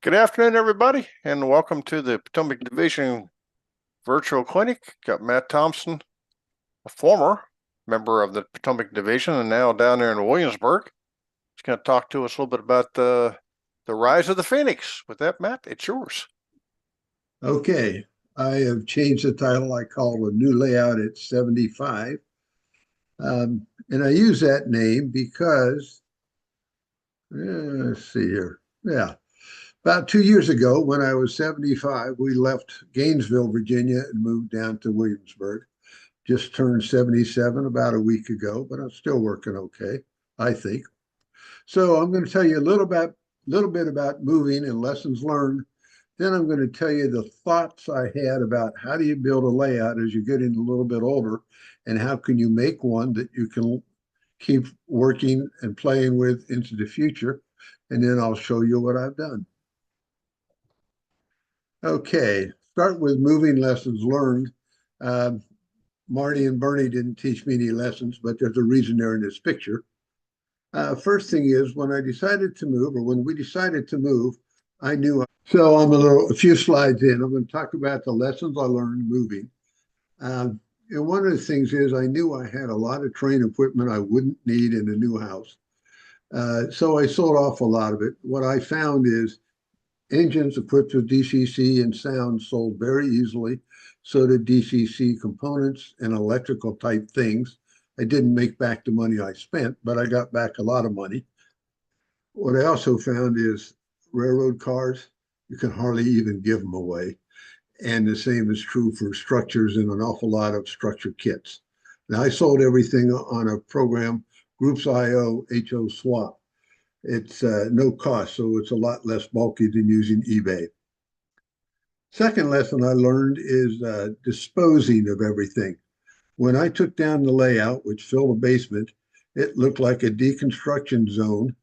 Good afternoon, everybody, and welcome to the Potomac Division virtual clinic. Got Mat Thompson, a former member of the Potomac Division and now down there in Williamsburg. He's going to talk to us a little bit about the rise of the Phoenix. With that, Mat, it's yours. Okay, I have changed the title. I call a new layout at 75. And I use that name because, let's see here. Yeah, about 2 years ago when I was 75, we left Gainesville, Virginia and moved down to Williamsburg. Just turned 77 about a week ago, but I'm still working okay, I think. So I'm going to tell you a little bit about moving and lessons learned. Then I'm going to tell you the thoughts I had about how do you build a layout as you get in a little bit older, and how can you make one that you can keep working and playing with into the future. And then I'll show you what I've done. Okay, start with moving lessons learned. Marty and Bernie didn't teach me any lessons, but there's a reason they're in this picture. First thing is, when we decided to move, I knew. So I'm a few slides in. I'm going to talk about the lessons I learned moving. And one of the things is, I knew I had a lot of train equipment I wouldn't need in a new house. So I sold off a lot of it. What I found is engines equipped with DCC and sound sold very easily. So did DCC components and electrical type things. I didn't make back the money I spent, but I got back a lot of money. What I also found is railroad cars, you can hardly even give them away. And the same is true for structures and an awful lot of structure kits. Now, I sold everything on a program, Groups.io HO Swap. It's no cost, so it's a lot less bulky than using eBay. Second lesson I learned is disposing of everything. When I took down the layout, which filled a basement, it looked like a deconstruction zone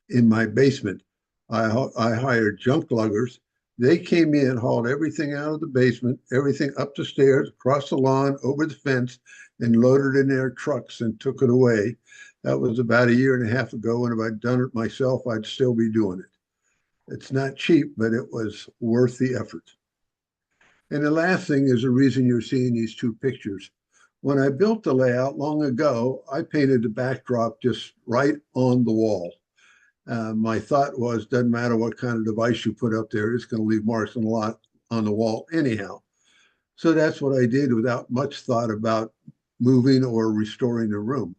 in my basement. I hired junk luggers. They came in, hauled everything out of the basement, everything up the stairs, across the lawn, over the fence, and loaded it in their trucks and took it away. That was about 1.5 years ago, and if I'd done it myself, I'd still be doing it. It's not cheap, but it was worth the effort. And the last thing is the reason you're seeing these two pictures. When I built the layout long ago, I painted the backdrop just right on the wall. My thought was, doesn't matter what kind of device you put up there, it's going to leave marks on the wall anyhow. So that's what I did without much thought about moving or restoring the room.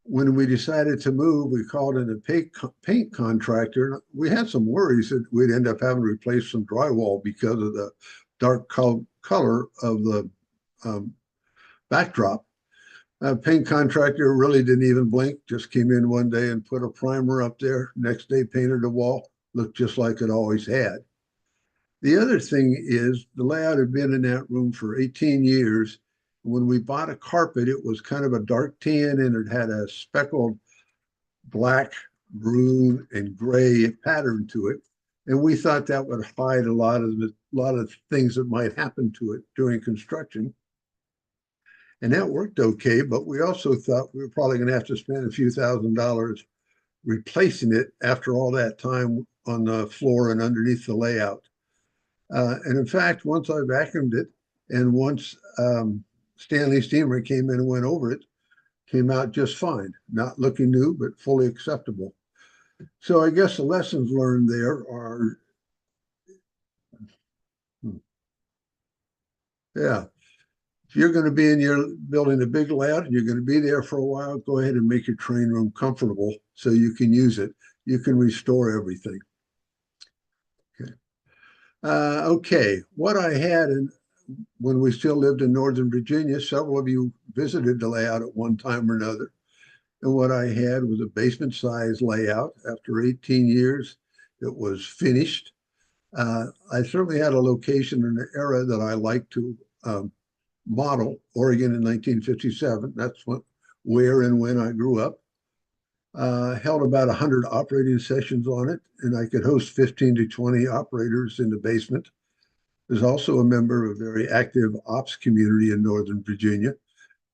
When we decided to move, we called in a paint contractor. We had some worries that we'd end up having to replace some drywall because of the dark color of the backdrop. Paint contractor really didn't even blink, just came in one day and put a primer up there. Next day, painted the wall, looked just like it always had. The other thing is, the layout had been in that room for 18 years. When we bought a carpet, it was kind of a dark tan and it had a speckled black, maroon, and gray pattern to it. And we thought that would hide a lot of things that might happen to it during construction. And that worked okay, but we also thought we were probably going to have to spend a few $1,000s replacing it after all that time on the floor and underneath the layout. And in fact, once I vacuumed it, and once Stanley Steamer came in and went over it, came out just fine. Not looking new, but fully acceptable. So I guess the lessons learned there are, yeah. If you're going to be in your building a big layout and you're going to be there for a while, go ahead and make your train room comfortable so you can use it. You can restore everything. Okay. Okay. What I had when we still lived in Northern Virginia, several of you visited the layout at one time or another. And what I had was a basement size layout. After 18 years, it was finished. I certainly had a location in an era that I like to model, Oregon in 1957. That's where and when I grew up. Held about 100 operating sessions on it, and I could host 15 to 20 operators in the basement. Was also a member of a very active ops community in Northern Virginia,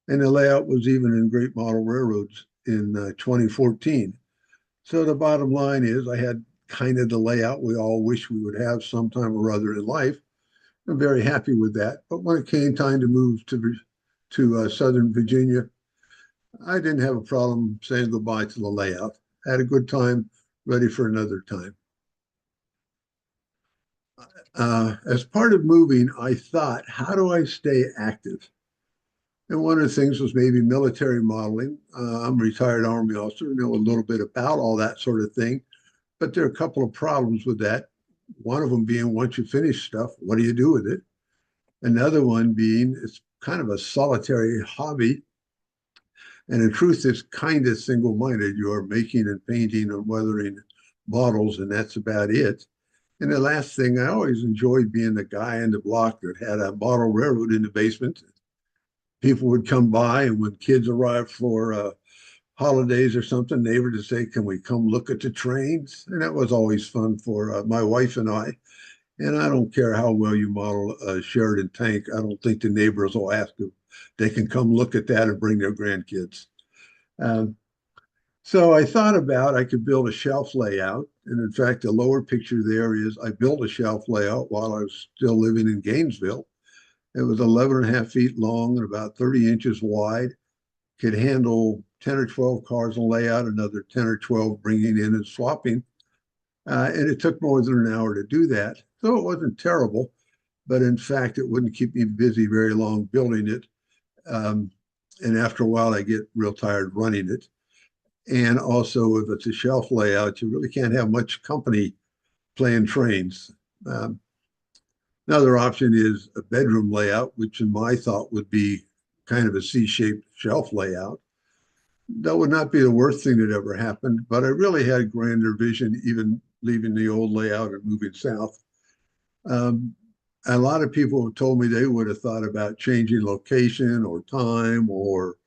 and the layout was even in Great Model Railroads in 2014. So the bottom line is, I had kind of the layout we all wish we would have sometime or other in life. I'm very happy with that. But when it came time to move to Southern Virginia, I didn't have a problem saying goodbye to the layout. Had a good time, ready for another time. As part of moving, I thought, how do I stay active? And one of the things was maybe military modeling. I'm a retired Army officer, know a little bit about all that sort of thing. But there are a couple of problems with that. One of them being, once you finish stuff, what do you do with it? Another one being, it's kind of a solitary hobby. And in truth, it's kind of single-minded. You are making and painting and weathering models, and that's about it. And the last thing, I always enjoyed being the guy in the block that had a model railroad in the basement. People would come by, and when kids arrived for holidays or something, neighbors would say, "Can we come look at the trains?" And that was always fun for my wife and I. And I don't care how well you model a Sheridan tank. I don't think the neighbors will ask if they can come look at that and bring their grandkids. Um, so I thought about I could build a shelf layout. And in fact, the lower picture there is I built a shelf layout while I was still living in Gainesville. It was 11 and a half feet long and about 30 inches wide. Could handle 10 or 12 cars in layout, another 10 or 12 bringing in and swapping. And it took more than an hour to do that. So it wasn't terrible, but in fact, it wouldn't keep me busy very long building it. And after a while, I get real tired running it. And also, if it's a shelf layout, you really can't have much company playing trains. Um, Another option is a bedroom layout, which in my thought would be kind of a C-shaped shelf layout. That would not be the worst thing that ever happened, but I really had grander vision, even leaving the old layout and moving south. A lot of people have told me they would have thought about changing location or time or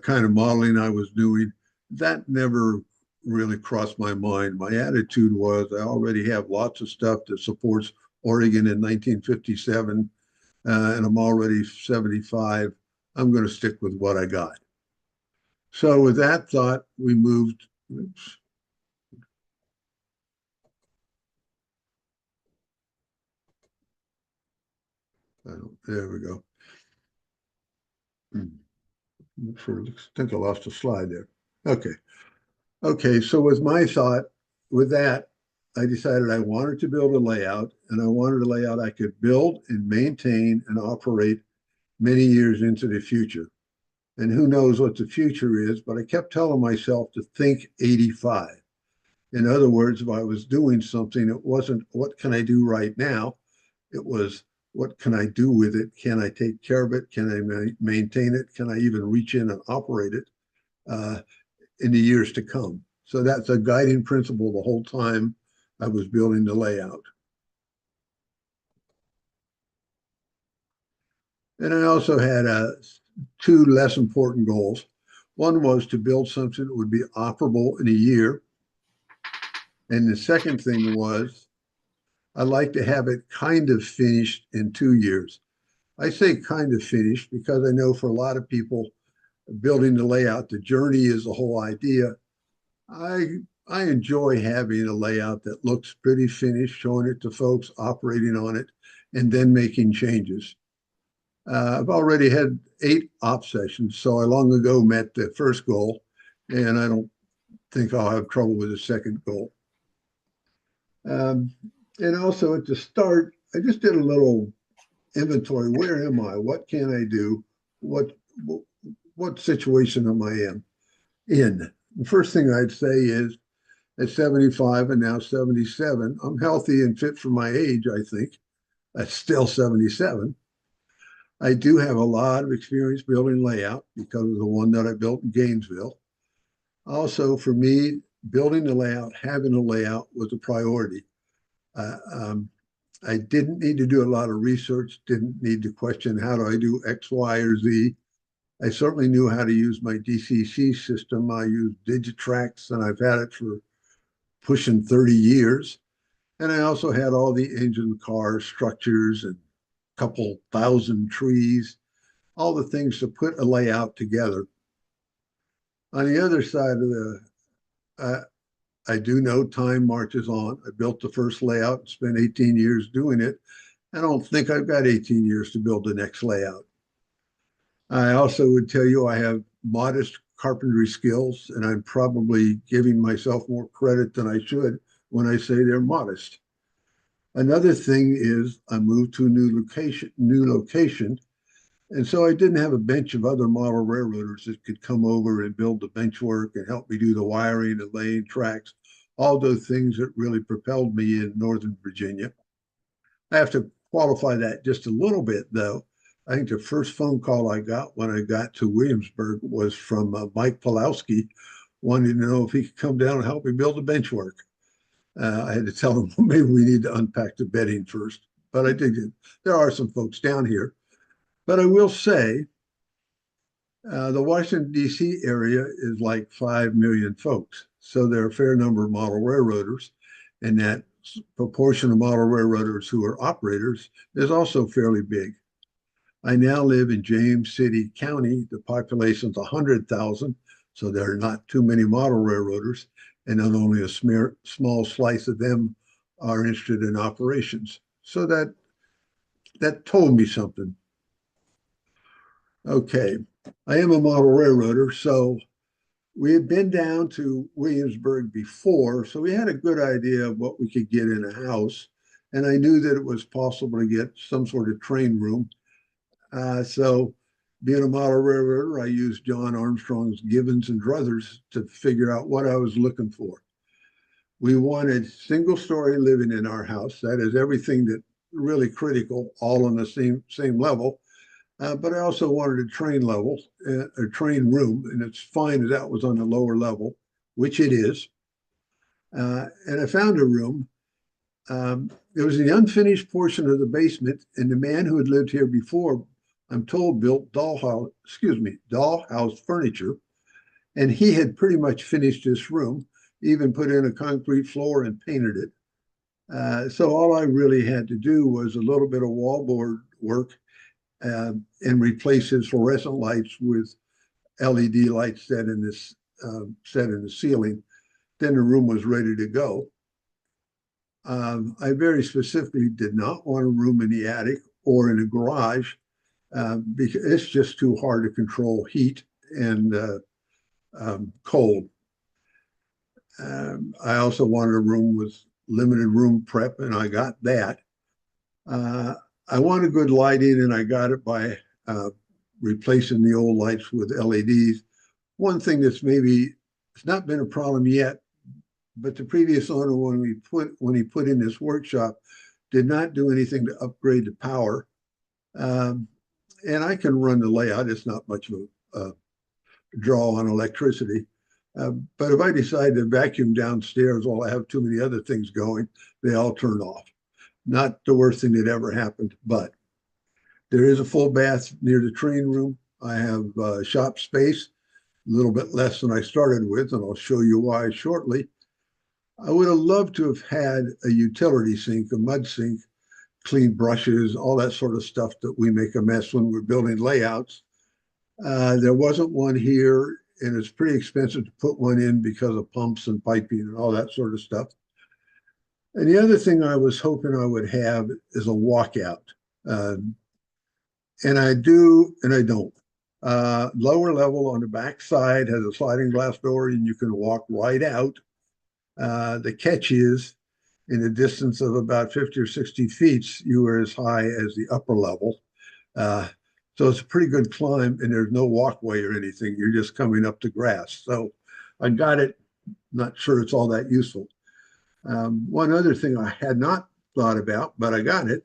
kind of modeling I was doing. That never really crossed my mind. My attitude was I already have lots of stuff that supports Oregon in 1957, and I'm already 75. I'm going to stick with what I got. So with that thought, we moved. Oops. There we go. I think I lost a slide there. Okay. Okay. So with my thought, with that, I decided I wanted to build a layout, and I wanted a layout I could build and maintain and operate many years into the future. And who knows what the future is, but I kept telling myself to think 85. In other words, if I was doing something, it wasn't what can I do right now? It was what can I do with it? Can I take care of it? Can I maintain it? Can I even reach in and operate it uh, in the years to come? So that's a guiding principle the whole time I was building the layout. And I also had two less important goals. One was to build something that would be operable in a year. And the second thing was I'd like to have it kind of finished in 2 years. I say kind of finished because I know for a lot of people, building the layout, the journey is the whole idea. I I enjoy having a layout that looks pretty finished, showing it to folks operating on it, and then making changes. I've already had 8 op sessions, so I long ago met the first goal, and I don't think I'll have trouble with the second goal. Um, and also at the start, I just did a little inventory. Where am I? What can I do? What situation am I in? The first thing I'd say is at 75 and now 77, I'm healthy and fit for my age, I think. That's still 77. I do have a lot of experience building layout because of the one that I built in Gainesville. Also, for me, building the layout, having a layout was a priority. Uh, um, I didn't need to do a lot of research, didn't need to question how do I do X, Y, or Z. I certainly knew how to use my DCC system. I use Digitrax, and I've had it for pushing 30 years. And I also had all the engine, car structures, and a couple thousand trees, all the things to put a layout together. On the other side of the I do know time marches on. I built the first layout and spent 18 years doing it. I don't think I've got 18 years to build the next layout. I also would tell you I have modest carpentry skills, and I'm probably giving myself more credit than I should when I say they're modest. Another thing is I moved to a new location, and so I didn't have a bench of other model railroaders that could come over and build the bench work and help me do the wiring and laying tracks, all those things that really propelled me in Northern Virginia. I have to qualify that just a little bit, though. I think the first phone call I got when I got to Williamsburg was from Mike Pulowski, wanting to know if he could come down and help me build the bench work. I had to tell him, well, maybe we need to unpack the bedding first. But I did. There are some folks down here. But I will say, the Washington, D.C. area is like 5 million folks. So there are a fair number of model railroaders. And that proportion of model railroaders who are operators is also fairly big. I now live in James City County. The population's 100,000, so there are not too many model railroaders, and not only a small slice of them are interested in operations. So that told me something. Okay, I am a model railroader, so we had been down to Williamsburg before, so we had a good idea of what we could get in a house, and I knew that it was possible to get some sort of train room. So being a model railroader, I used John Armstrong's Gibbons and Druthers to figure out what I was looking for. We wanted single story living in our house. That is everything that really critical, all on the same level. But I also wanted a train level, a train room, and it's fine that that was on the lower level, which it is. And I found a room. There was the unfinished portion of the basement, and the man who had lived here before, I'm told, built dollhouse furniture, and he had pretty much finished this room, even put in a concrete floor and painted it. So all I really had to do was a little bit of wallboard work and replace his fluorescent lights with LED lights set in the ceiling. Then the room was ready to go. I very specifically did not want a room in the attic or in a garage because it's just too hard to control heat and cold. I also wanted a room with limited room prep, and I got that. I wanted good lighting, and I got it by replacing the old lights with LEDs. One thing that's maybe it's not been a problem yet, but the previous owner, when he put in this workshop, did not do anything to upgrade the power. And I can run the layout. It's not much of a draw on electricity. But if I decide to vacuum downstairs while I have too many other things going, they all turn off. Not the worst thing that ever happened, but there is a full bath near the train room. I have shop space, a little bit less than I started with, and I'll show you why shortly. I would have loved to have had a utility sink, a mud sink, clean brushes, all that sort of stuff that we make a mess when we're building layouts. There wasn't one here, and it's pretty expensive to put one in because of pumps and piping and all that sort of stuff. And the other thing I was hoping I would have is a walkout. And I do, and I don't. Lower level on the back side has a sliding glass door, and you can walk right out. The catch is, in a distance of about 50 or 60 feet, you are as high as the upper level. So it's a pretty good climb, and there's no walkway or anything. You're just coming up to grass. So I got it. Not sure it's all that useful. One other thing I had not thought about, but I got it.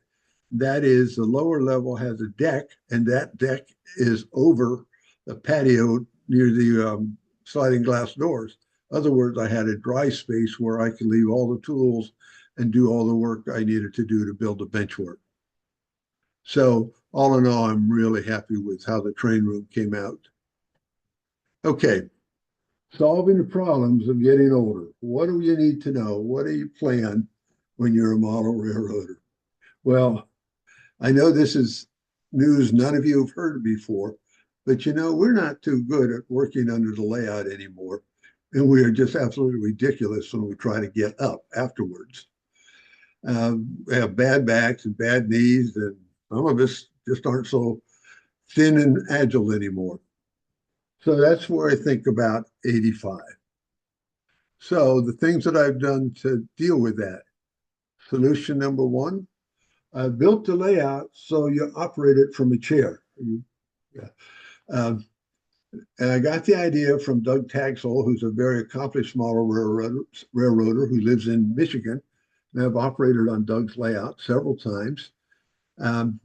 That is, the lower level has a deck, and that deck is over the patio near the sliding glass doors. In other words, I had a dry space where I could leave all the tools and do all the work I needed to do to build the bench work. So all in all, I'm really happy with how the train room came out. Okay, solving the problems of getting older. What do you need to know? What do you plan when you're a model railroader? Well, I know this is news none of you have heard before, but we're not too good at working under the layout anymore. and we are just absolutely ridiculous when we try to get up afterwards. We have bad backs and bad knees, and some of us just aren't so thin and agile anymore. So that's where I think about 85. So the things that I've done to deal with that. Solution number one, I built the layout so you operate it from a chair. Yeah. Um, and I got the idea from Doug Tagsel, who's a very accomplished model railroader who lives in Michigan. And I've operated on Doug's layout several times. Um,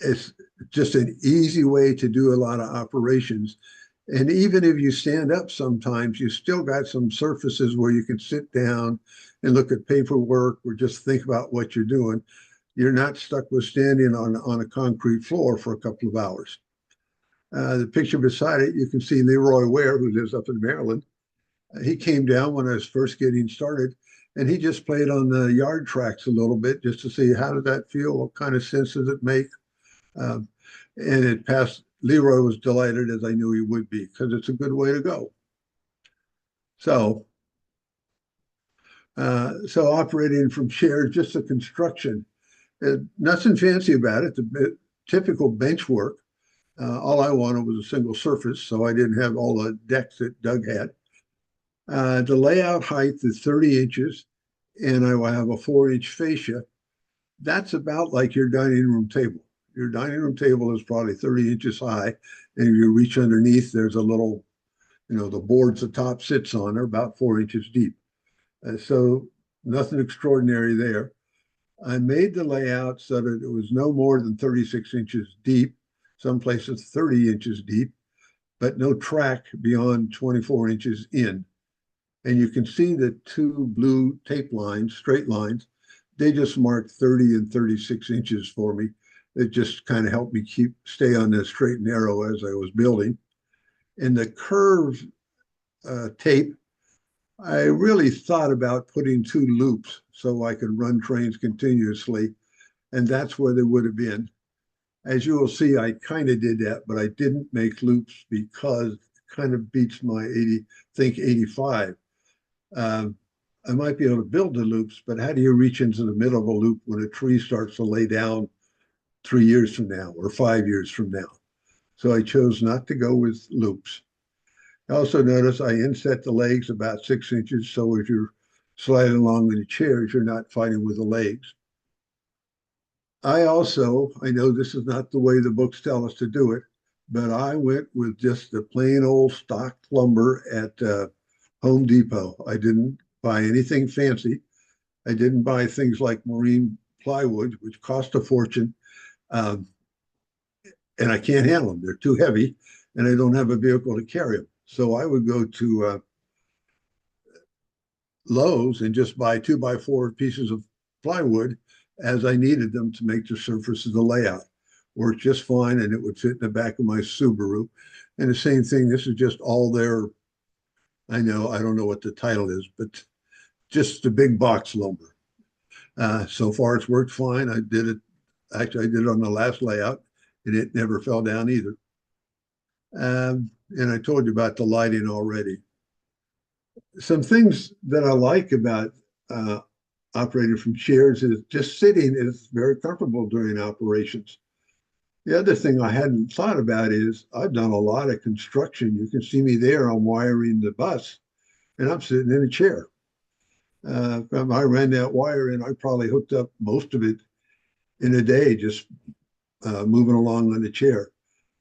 it's just an easy way to do a lot of operations. And even if you stand up sometimes, you still got some surfaces where you can sit down and look at paperwork or just think about what you're doing. You're not stuck with standing on a concrete floor for a couple of hours. The picture beside it, you can see Leroy Ware, who lives up in Maryland. He came down when I was first getting started, and he just played on the yard tracks a little bit just to see how did that feel, what kind of sense does it make. And it passed. Leroy was delighted, as I knew he would be, because it's a good way to go. So operating from chairs, just a construction, nothing fancy about it. The typical bench work. All I wanted was a single surface, so I didn't have all the decks that Doug had. The layout height is 30 inches, and I will have a 4-inch fascia. That's about like your dining room table. Your dining room table is probably 30 inches high, and if you reach underneath, there's a little, the boards the top sits on are about 4 inches deep. So nothing extraordinary there. I made the layout so that it was no more than 36 inches deep, some places 30 inches deep, but no track beyond 24 inches in. And you can see the two blue tape lines, straight lines, they just marked 30 and 36 inches for me. It just kind of helped me stay on the straight and narrow as I was building. And the curve tape, I really thought about putting 2 loops so I could run trains continuously, and that's where they would have been. As you will see, I kind of did that, but I didn't make loops because it kind of beats my 85. I might be able to build the loops, but how do you reach into the middle of a loop when a tree starts to lay down 3 years from now or 5 years from now? So I chose not to go with loops. Also notice I inset the legs about 6 inches, so if you're sliding along in the chairs, you're not fighting with the legs. I know this is not the way the books tell us to do it, but I went with just the plain old stock lumber at Home Depot. I didn't buy anything fancy. I didn't buy things like marine plywood, which cost a fortune. And I can't handle them. They're too heavy, and I don't have a vehicle to carry them. So I would go to Lowe's and just buy 2x4 pieces of plywood as I needed them to make the surface of the layout. Worked just fine, and it would fit in the back of my Subaru. And the same thing, this is just all their, I don't know what the title is, but just the big box lumber. So far, it's worked fine. I did it on the last layout, and it never fell down either. And I told you about the lighting already. Some things that I like about operating from chairs is just sitting is very comfortable during operations. The other thing I hadn't thought about is I've done a lot of construction. You can see me there. I'm wiring the bus, and I'm sitting in a chair. I ran that wire in. I probably hooked up most of it in a day, just moving along on the chair.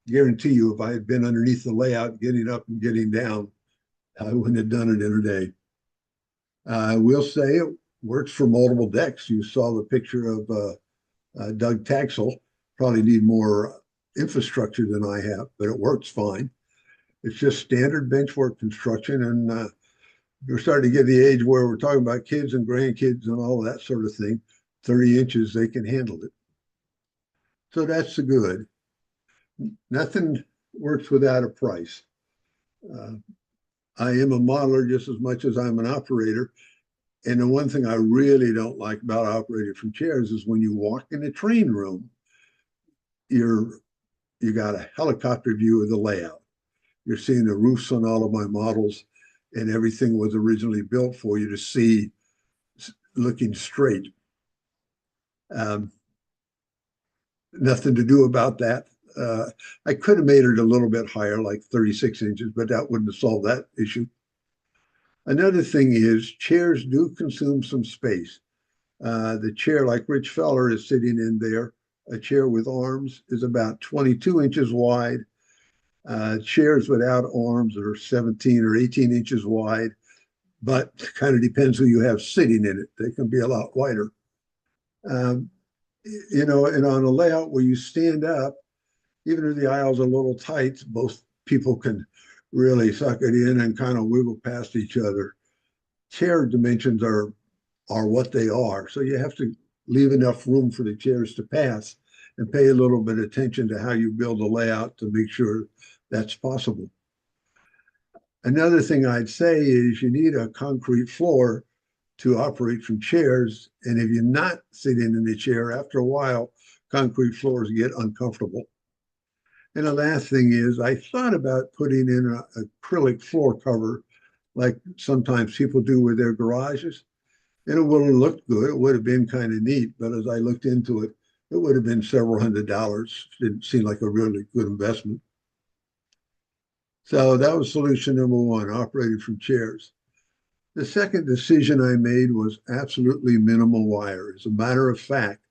Guarantee you, if I had been underneath the layout, getting up and getting down, I wouldn't have done it in a day. I will say it works for multiple decks. You saw the picture of Doug Tagsel. Probably need more infrastructure than I have, but it works fine. It's just standard benchwork construction, and we're starting to get the age where we're talking about kids and grandkids and all of that sort of thing. 30 inches, they can handle it. So that's the good. Nothing works without a price. I am a modeler just as much as I'm an operator. And the one thing I really don't like about operating from chairs is when you walk in the train room, you got a helicopter view of the layout. You're seeing the roofs on all of my models. and everything was originally built for you to see looking straight. Nothing to do about that. I could have made it a little bit higher, like 36 inches, but that wouldn't have solved that issue. Another thing is chairs do consume some space. The chair, like Rich Feller is sitting in there, a chair with arms is about 22 inches wide. Chairs without arms are 17 or 18 inches wide, but kind of depends who you have sitting in it. They can be a lot wider. You know, and on a layout where you stand up, even if the aisle's a little tight, both people can really suck it in and kind of wiggle past each other. Chair dimensions are what they are. So you have to leave enough room for the chairs to pass and pay a little bit of attention to how you build a layout to make sure that's possible. Another thing I'd say is you need a concrete floor to operate from chairs. And if you're not sitting in the chair, after a while, concrete floors get uncomfortable. And the last thing is I thought about putting in an acrylic floor cover like sometimes people do with their garages. And it would have looked good. It would have been kind of neat. But as I looked into it, it would have been several $100s. Didn't seem like a really good investment. So that was solution number one, operating from chairs. The second decision I made was absolutely minimal wire. As a matter of fact,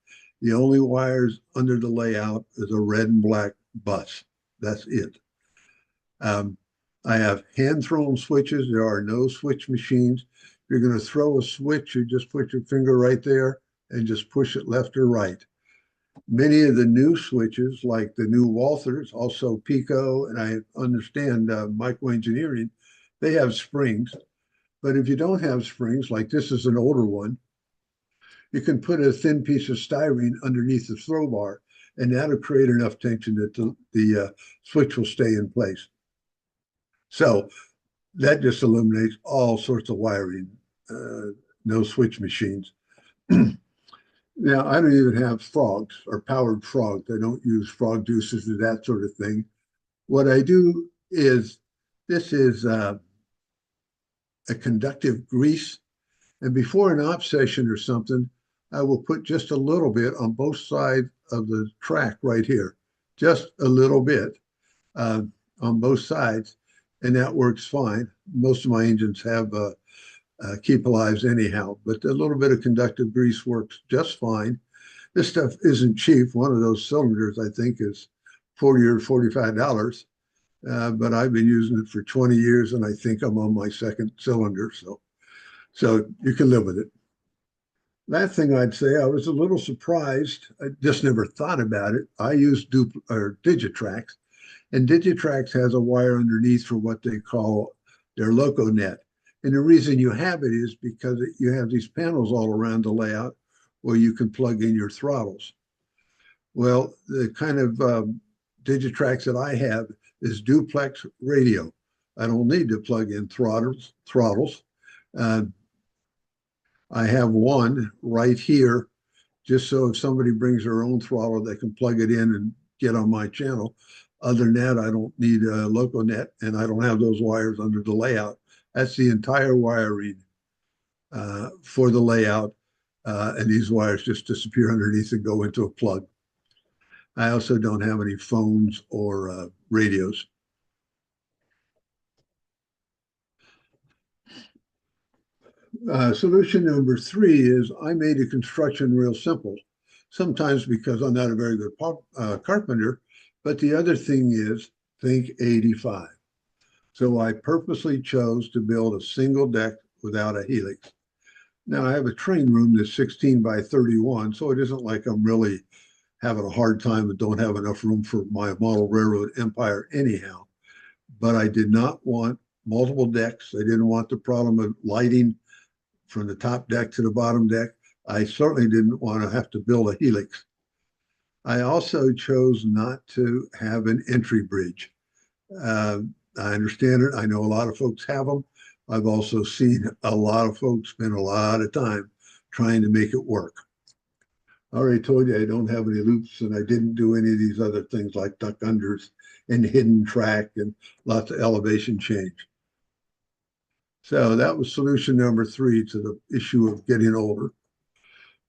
the only wires under the layout is a red and black bus. That's it. I have hand-thrown switches. There are no switch machines. If you're going to throw a switch, you just put your finger right there and just push it left or right. Many of the new switches, like the new Walthers, also Pico, and I understand microengineering, they have springs. But if you don't have springs, like this is an older one, you can put a thin piece of styrene underneath the throw bar, and that'll create enough tension that the switch will stay in place. So that just eliminates all sorts of wiring, no switch machines. Now, I don't even have frogs or powered frogs. I don't use frog juices or that sort of thing. What I do is this is a conductive grease. And before an op session or something, I will put just a little bit on both sides of the track right here, just a little bit on both sides. And that works fine. Most of my engines have keep alives anyhow, but a little bit of conductive grease works just fine. This stuff isn't cheap. One of those cylinders, I think, is $40 or $45, but I've been using it for 20 years, and I think I'm on my second cylinder, so you can live with it. Last thing I'd say, I was a little surprised. I just never thought about it. I use Digitrax, and Digitrax has a wire underneath for what they call their loco net. And the reason you have it is because you have these panels all around the layout where you can plug in your throttles. Well, the kind of Digitrax that I have is duplex radio. I don't need to plug in throttles. I have one right here, just so if somebody brings their own throttle, they can plug it in and get on my channel. Other than that, I don't need a loco net, and I don't have those wires under the layout. That's the entire wiring for the layout. And these wires just disappear underneath and go into a plug. I also don't have any phones or radios. Solution number three is I made the construction real simple, sometimes because I'm not a very good carpenter, but the other thing is think 85. So I purposely chose to build a single deck without a helix. Now I have a train room that's 16 by 31, so it isn't like I'm really having a hard time and don't have enough room for my model railroad empire anyhow. But I did not want multiple decks. I didn't want the problem of lighting from the top deck to the bottom deck. I certainly didn't want to have to build a helix. I also chose not to have an entry bridge. I understand it. I know a lot of folks have them. I've also seen a lot of folks spend a lot of time trying to make it work. I already told you I don't have any loops, and I didn't do any of these other things like duck unders and hidden track and lots of elevation change. So that was solution number 3 to the issue of getting older.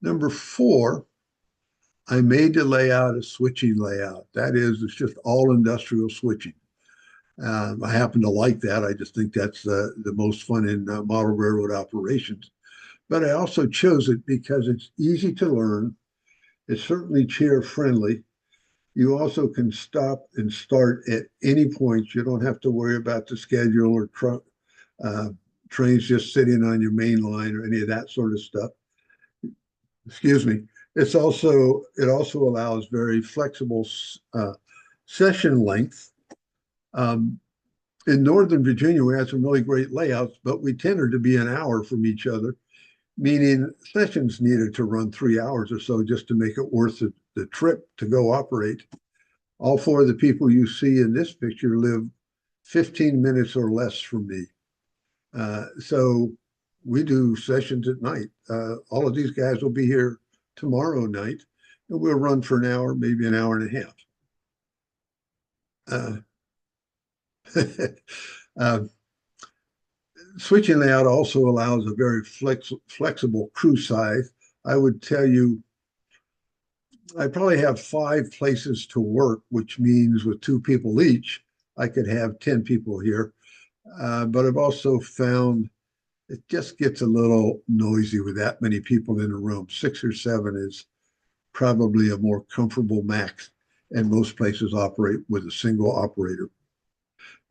Number 4, I made the layout a switching layout. That is, it's just all industrial switching. I happen to like that. I just think that's the most fun in model railroad operations. But I also chose it because it's easy to learn. It's certainly chair friendly. You also can stop and start at any point. You don't have to worry about the schedule or trains just sitting on your main line or any of that sort of stuff. Excuse me. It also allows very flexible session length. In Northern Virginia, we had some really great layouts, but we tended to be an hour from each other, meaning sessions needed to run 3 hours or so just to make it worth the trip to go operate. All 4 of the people you see in this picture live 15 minutes or less from me. So we do sessions at night. All of these guys will be here tomorrow night, and we'll run for an hour, maybe an hour and a half. Switching layout also allows a very flexible crew size. I would tell you, I probably have 5 places to work, which means with 2 people each, I could have 10 people here. But I've also found it just gets a little noisy with that many people in a room. 6 or 7 is probably a more comfortable max, and most places operate with a single operator.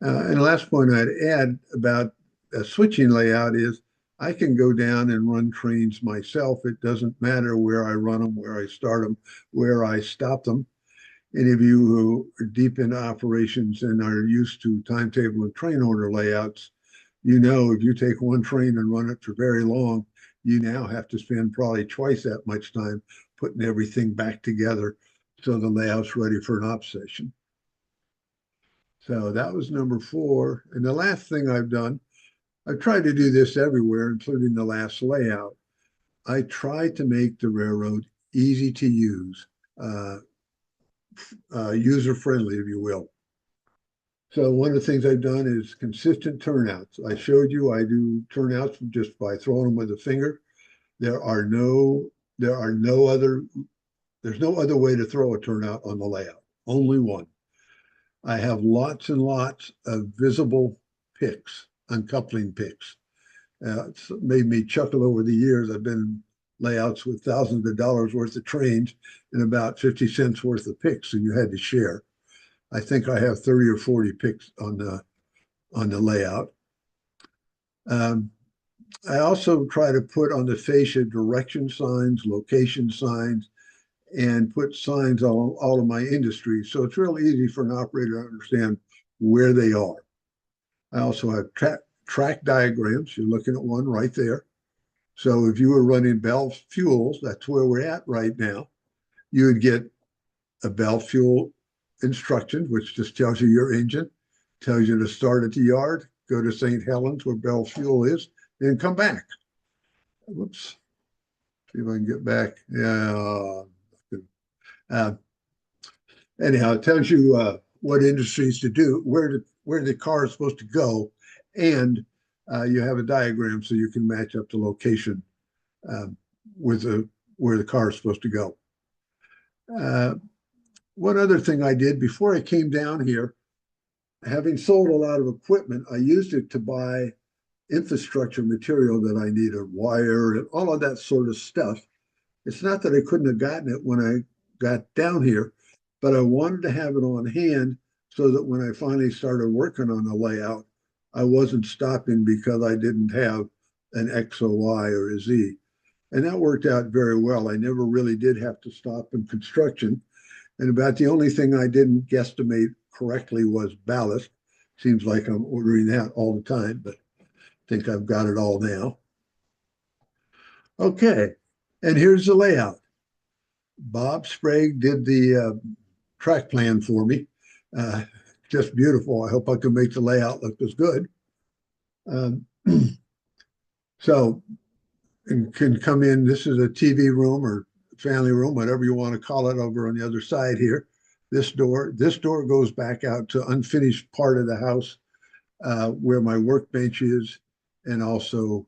And the last point I'd add about a switching layout is I can go down and run trains myself. It doesn't matter where I run them, where I start them, where I stop them. Any of you who are deep into operations and are used to timetable and train order layouts, you know if you take one train and run it for very long, you now have to spend probably twice that much time putting everything back together so the layout's ready for an op session. So that was number 4. And the last thing I've done, I've tried to do this everywhere, including the last layout. I try to make the railroad easy to use, user-friendly, if you will. So one of the things I've done is consistent turnouts. I showed you I do turnouts just by throwing them with a finger. There's no other way to throw a turnout on the layout, only one. I have lots and lots of visible picks, uncoupling picks. It's made me chuckle over the years. I've been in layouts with thousands of dollars worth of trains and about 50 cents worth of picks, and you had to share. I think I have 30 or 40 picks on the layout. I also try to put on the fascia direction signs, location signs, and put signs on all of my industries. So it's real easy for an operator to understand where they are. I also have track diagrams. You're looking at one right there. So if you were running Bell Fuels, that's where we're at right now, you would get a Bell Fuel instruction, which just tells you your engine, tells you to start at the yard, go to St. Helens where Bell Fuel is, then come back. Whoops. See if I can get back. Yeah. Anyhow, it tells you what industries to do, where the car is supposed to go, and you have a diagram so you can match up the location with where the car is supposed to go. One other thing I did before I came down here, having sold a lot of equipment, I used it to buy infrastructure material that I needed, wire and all of that sort of stuff. It's not that I couldn't have gotten it when I got down here, but I wanted to have it on hand so that when I finally started working on the layout, I wasn't stopping because I didn't have an X, or Y, or a Z. And that worked out very well. I never really did have to stop in construction. And about the only thing I didn't guesstimate correctly was ballast. Seems like I'm ordering that all the time, but I think I've got it all now. Okay, and here's the layout. Bob Sprague did the track plan for me. Just beautiful. I hope I can make the layout look as good. So it can come in. This is a TV room or family room, whatever you want to call it, over on the other side here. This door goes back out to unfinished part of the house where my workbench is, and also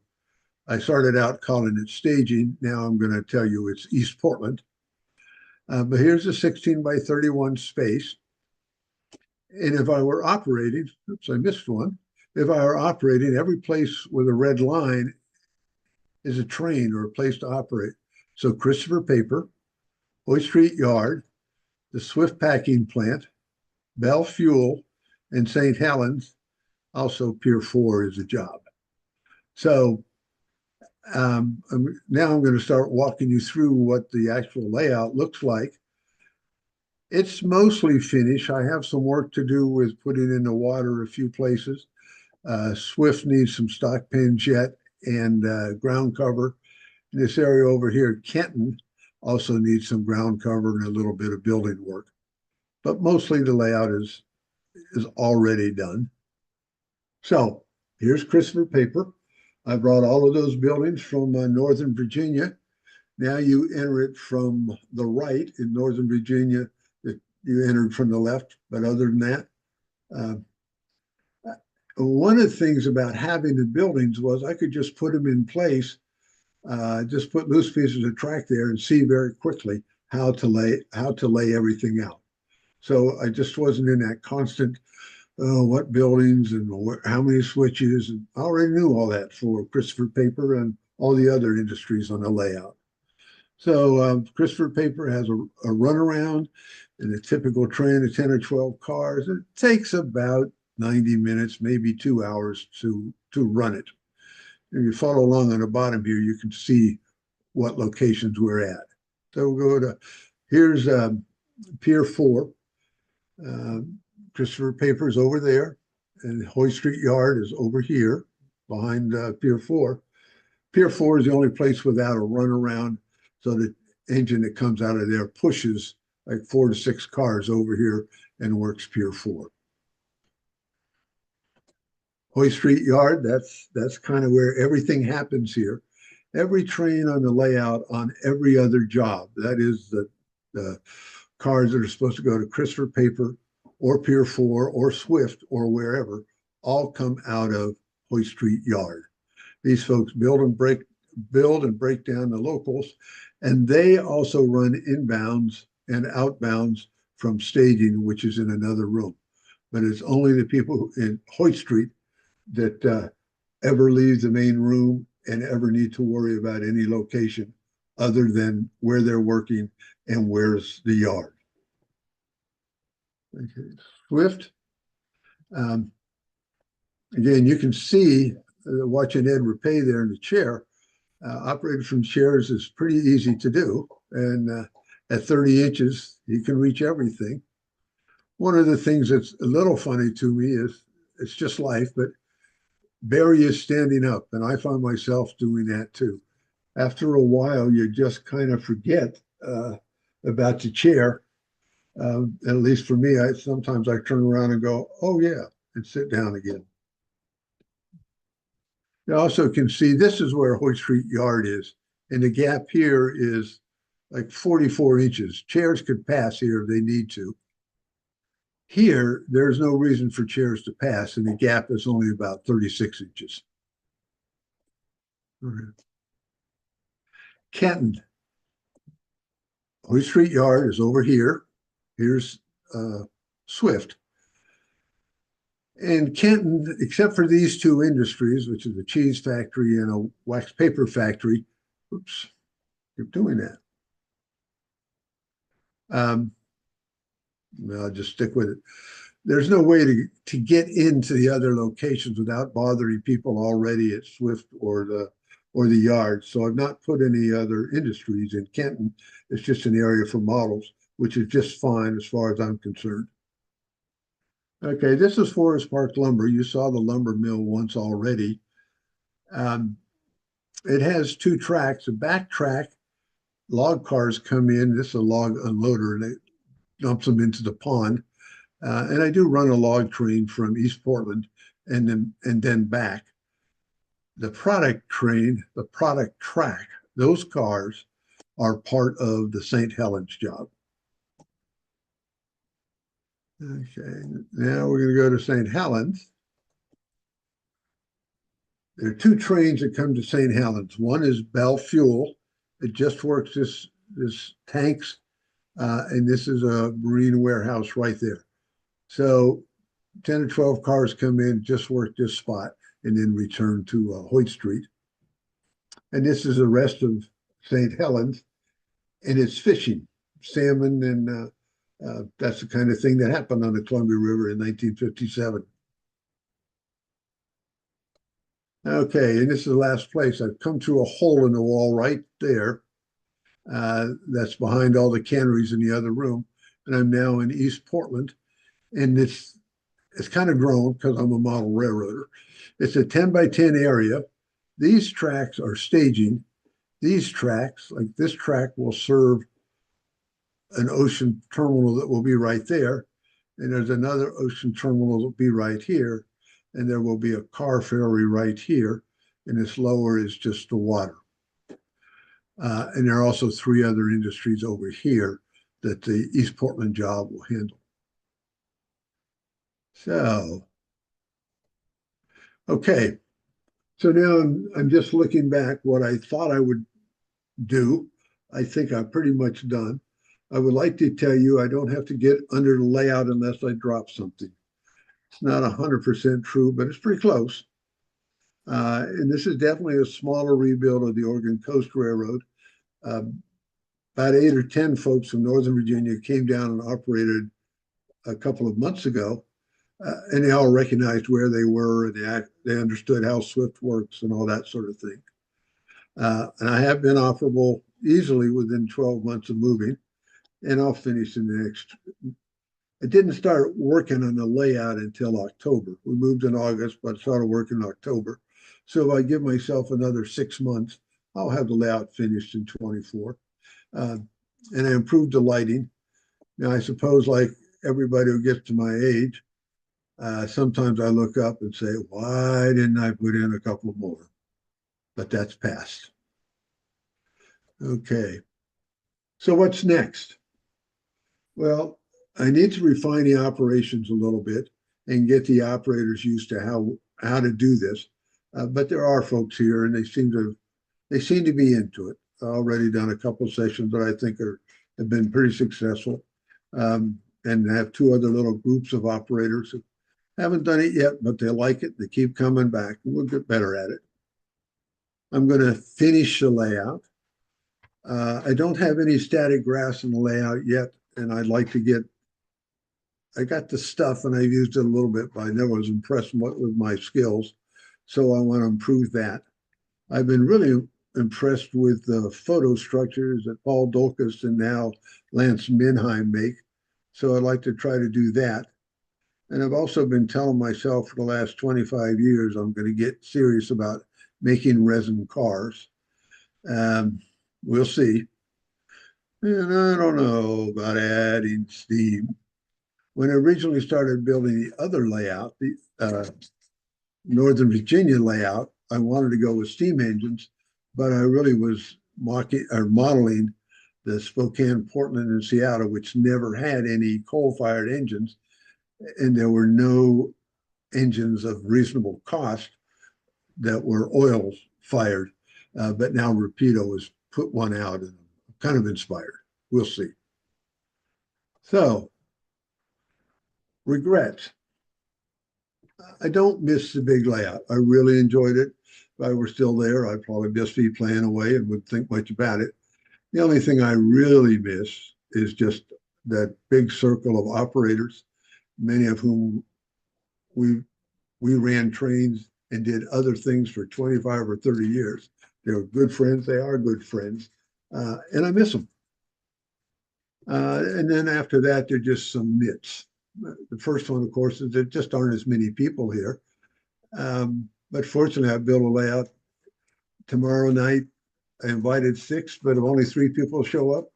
I started out calling it staging. Now I'm going to tell you it's East Portland. But here's a 16 by 31 space. And if I were operating, oops, I missed one. If I were operating, every place with a red line is a train or a place to operate. So Christopher Paper, Hoy Street Yard, the Swift Packing Plant, Bell Fuel, and St. Helens. Also, Pier 4 is a job. So now I'm going to start walking you through what the actual layout looks like. It's mostly finished. I have some work to do with putting in the water a few places. Swift needs some stock pins yet and ground cover. This area over here, Kenton, also needs some ground cover and a little bit of building work. But mostly the layout is already done. So here's Christopher Paper. I brought all of those buildings from Northern Virginia. Now you enter it from the right in Northern Virginia. You entered from the left, but other than that, one of the things about having the buildings was I could just put them in place, just put loose pieces of track there and see very quickly how to lay everything out. So I just wasn't in that constant, what buildings and how many switches. And I already knew all that for Christopher Paper and all the other industries on the layout. So Christopher Paper has a runaround and a typical train of 10 or 12 cars. It takes about 90 minutes, maybe 2 hours to run it. If you follow along on the bottom here, you can see what locations we're at. So we'll go to, here's Pier 4. Christopher Paper is over there, and Hoy Street Yard is over here behind Pier 4. Pier 4 is the only place without a runaround, so the engine that comes out of there pushes like 4 to 6 cars over here and works Pier 4. Hoy Street Yard, that's kind of where everything happens here. Every train on the layout on every other job, that is the cars that are supposed to go to Christopher Paper or Pier 4 or Swift or wherever, all come out of Hoy Street Yard. These folks build and break down the locals, and they also run inbounds and outbounds from staging, which is in another room. But it's only the people in Hoyt Street that ever leave the main room and ever need to worry about any location other than where they're working and where's the yard. Okay, Swift. Again, you can see watching Ed Repay there in the chair. Operating from chairs is pretty easy to do. And at 30 inches, you can reach everything. One of the things that's a little funny to me is it's just life, but Barry is standing up, and I find myself doing that too. After a while, you just kind of forget about the chair. At least for me, sometimes I turn around and go, oh yeah, and sit down again. You also can see this is where Hoy Street Yard is, and the gap here is like 44 inches. Chairs could pass here if they need to. Here, there's no reason for chairs to pass, and the gap is only about 36 inches. Kenton. Hoy Street Yard is over here. Here's Swift. And Kenton, except for these two industries, which is a cheese factory and a wax paper factory, oops, keep doing that. I'll just stick with it. There's no way to get into the other locations without bothering people already at Swift or the yard. So I've not put any other industries in Kenton. It's just an area for models, which is just fine as far as I'm concerned. Okay, this is Forest Park Lumber. You saw the lumber mill once already. It has two tracks. A back track, log cars come in. This is a log unloader, and it dumps them into the pond. And I do run a log train from East Portland and then back. The product train, the product track, those cars are part of the St. Helens job. Okay, now we're going to go to St. Helens. There are two trains that come to St. Helens. One is Bell Fuel. It just works this tanks, and this is a marine warehouse right there. So 10 or 12 cars come in, just work this spot, and then return to Hoyt Street. And this is the rest of St. Helens, and it's fishing, salmon, and that's the kind of thing that happened on the Columbia River in 1957. Okay, and this is the last place. I've come through a hole in the wall right there. That's behind all the canneries in the other room. And I'm now in East Portland. And it's kind of grown because I'm a model railroader. It's a 10 by 10 area. These tracks are staging. These tracks, like this track, will serve an ocean terminal that will be right there. And there's another ocean terminal that will be right here. And there will be a car ferry right here. And this lower is just the water. And there are also three other industries over here that the East Portland job will handle. So, okay. So now I'm just looking back what I thought I would do. I think I'm pretty much done. I would like to tell you I don't have to get under the layout unless I drop something. It's not 100% true, but it's pretty close. And this is definitely a smaller rebuild of the Oregon Coast Railroad. About 8 or 10 folks from Northern Virginia came down and operated a couple of months ago, and they all recognized where they were, and they understood how Swift works and all that sort of thing. And I have been operable easily within 12 months of moving, and I'll finish in the next. I didn't start working on the layout until October. We moved in August, but I started working in October. So if I give myself another 6 months, I'll have the layout finished in 24. And I improved the lighting. Now, I suppose like everybody who gets to my age, sometimes I look up and say, why didn't I put in a couple more? But that's past. Okay. So what's next? Well, I need to refine the operations a little bit and get the operators used to how to do this. But there are folks here, and they seem to be into it. I've already done a couple of sessions that I think have been pretty successful, and have two other little groups of operators who haven't done it yet, but they like it. They keep coming back, and we'll get better at it. I'm going to finish the layout. I don't have any static graphs in the layout yet, and I'd like to get. I got the stuff, and I've used it a little bit, but I never was impressed with my skills, so I want to improve that. I've been really impressed with the photo structures that Paul Dolkus and now Lance Minheim make. So I'd like to try to do that. And I've also been telling myself for the last 25 years, I'm going to get serious about making resin cars. We'll see. And I don't know about adding steam. When I originally started building the other layout, the Northern Virginia layout, I wanted to go with steam engines, but I really was modeling the Spokane, Portland, and Seattle, which never had any coal-fired engines, and there were no engines of reasonable cost that were oil-fired. But now Rapido has put one out, and I'm kind of inspired. We'll see. So, regrets. I don't miss the big layout. I really enjoyed it. If I were still there, I'd probably just be playing away and wouldn't think much about it. The only thing I really miss is just that big circle of operators, many of whom we ran trains and did other things for 25 or 30 years. They were good friends. They are good friends. And I miss them. And then after that, they're just some nits. The first one, of course, is there just aren't as many people here. But fortunately, I built a layout. Tomorrow night, I invited 6, but if only 3 people show up,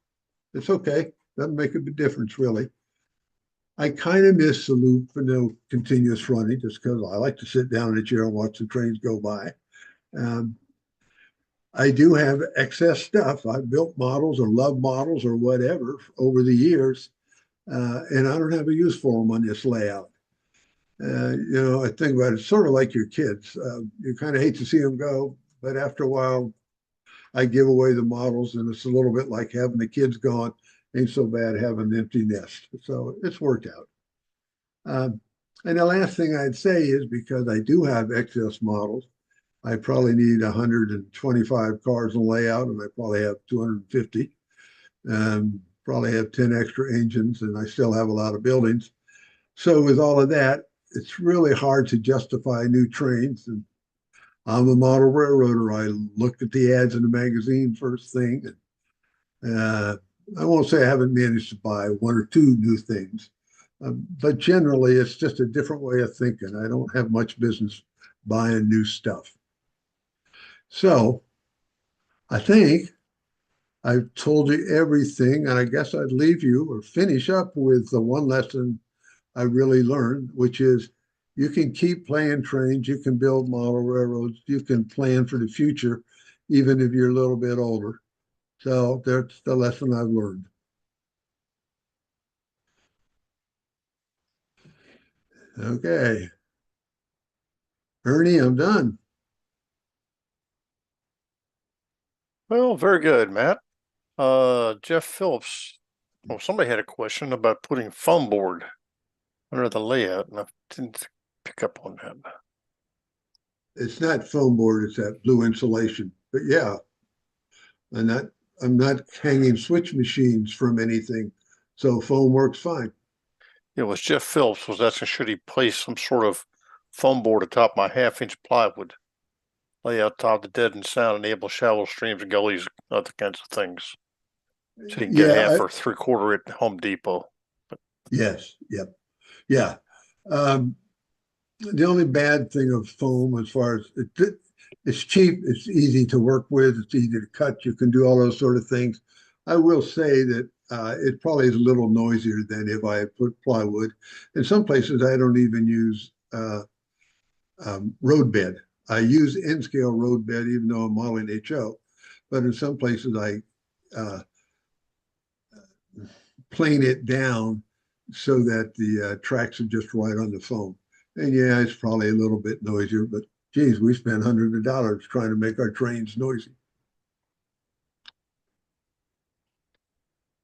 it's okay. Doesn't make a big difference, really. I kind of miss the loop and no continuous running just because I like to sit down in a chair and watch the trains go by. I do have excess stuff. I've built models or love models or whatever over the years, and I don't have a use for them on this layout. I think about it sort of like your kids. You kind of hate to see them go, but after a while, I give away the models, and it's a little bit like having the kids gone. Ain't so bad having an empty nest. So it's worked out. And the last thing I'd say is because I do have excess models, I probably need 125 cars in layout, and I probably have 250. Probably have 10 extra engines, and I still have a lot of buildings. So with all of that, it's really hard to justify new trains. And I'm a model railroader. I look at the ads in the magazine first thing. And, I won't say I haven't managed to buy one or two new things, but generally it's just a different way of thinking. I don't have much business buying new stuff. So I think I've told you everything, and I guess I'd leave you or finish up with the one lesson I really learned, which is you can keep playing trains, you can build model railroads, you can plan for the future, even if you're a little bit older. So that's the lesson I've learned. Okay. Ernie, I'm done. Well, very good, Matt. Jeff Phillips. Well, somebody had a question about putting foam board under the layout, and I didn't pick up on that. It's not foam board, it's that blue insulation. But yeah, I'm not hanging switch machines from anything. So foam works fine. It was Jeff Phillips was asking should he place some sort of foam board atop my half-inch plywood, lay out top the dead and sound, enable shallow streams and gullies, other kinds of things. So you can get half or three-quarter at Home Depot. Yes, yep, yeah. The only bad thing of foam, as far as it's cheap, it's easy to work with, it's easy to cut. You can do all those sort of things. I will say that it probably is a little noisier than if I put plywood. In some places, I don't even use road bed. I use N-scale road bed, even though I'm modeling HO. But in some places, I plane it down so that the tracks are just right on the foam. And yeah, it's probably a little bit noisier, but geez, we spend hundreds of dollars trying to make our trains noisy.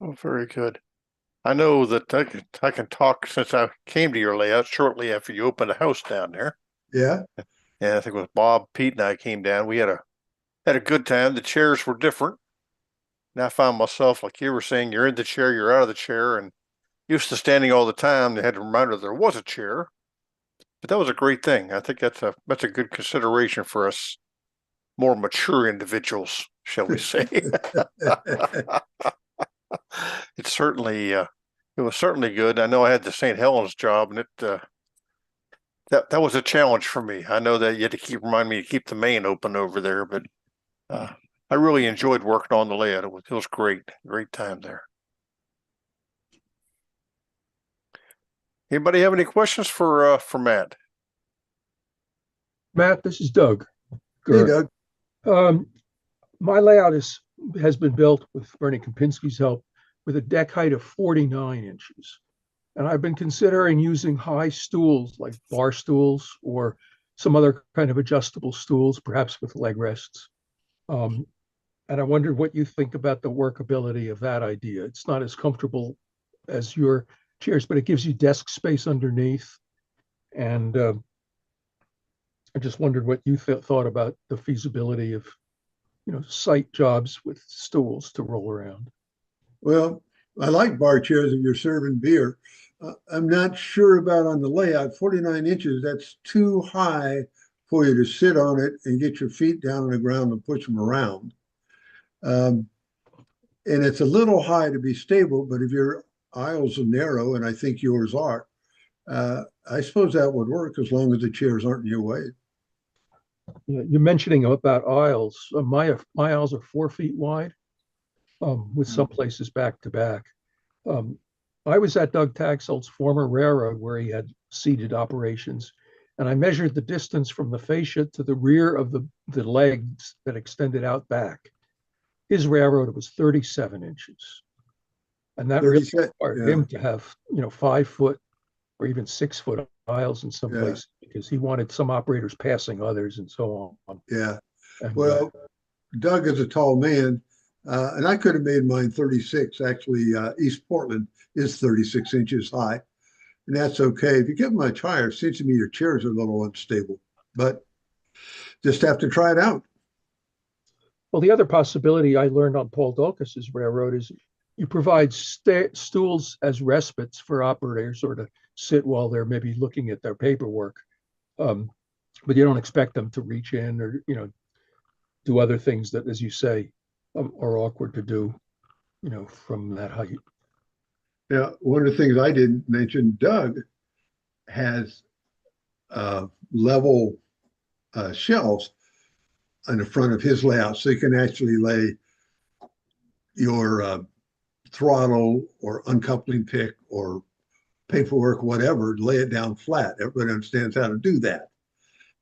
Oh, very good. I know that I can talk since I came to your layout shortly after you opened a house down there. Yeah. And I think it was Bob, Pete, and I came down. We had a good time. The chairs were different. And I found myself, like you were saying, you're in the chair, you're out of the chair, and used to standing all the time. They had to remind her there was a chair. But that was a great thing. I think that's a good consideration for us more mature individuals, shall we say. It's certainly it was certainly good. I know I had the St. Helens job, and that was a challenge for me. I know that you had to remind me to keep the main open over there, but I really enjoyed working on the layout. It was great time there. Anybody have any questions for Matt? Matt, this is Doug. Hey, Doug. My layout has been built with Bernie Kempinski's help with a deck height of 49 inches. And I've been considering using high stools like bar stools or some other kind of adjustable stools, perhaps with leg rests. And I wondered what you think about the workability of that idea. It's not as comfortable as your chairs, but it gives you desk space underneath. And I just wondered what you thought about the feasibility of, site jobs with stools to roll around. Well, I like bar chairs if you're serving beer. I'm not sure about on the layout. 49 inches, that's too high for you to sit on it and get your feet down on the ground and push them around. And it's a little high to be stable, but if your aisles are narrow, and I think yours are, I suppose that would work as long as the chairs aren't in your way. You're mentioning about aisles. My aisles are 4 feet wide, with some places back to back. I was at Doug Taxel's former railroad where he had seated operations, and I measured the distance from the fascia to the rear of the legs that extended out back. His railroad was 37 inches. And that really required him to have, 5 foot or even 6-foot aisles in some Yeah. places because he wanted some operators passing others and so on. Yeah. And, Well, Doug is a tall man, and I could have made mine 36. Actually, East Portland is 36 inches high, and that's okay. If you get much higher, it seems to me your chairs are a little unstable, but just have to try it out. well, the other possibility I learned on Paul Dulcas's railroad is you provide stools as respites for operators or to sit while they're maybe looking at their paperwork. But you don't expect them to reach in or, do other things that, as you say, are awkward to do, from that height. Now, one of the things I didn't mention, Doug has level shelves on the front of his layout, so you can actually lay your throttle or uncoupling pick or paperwork, whatever, lay it down flat. Everybody understands how to do that.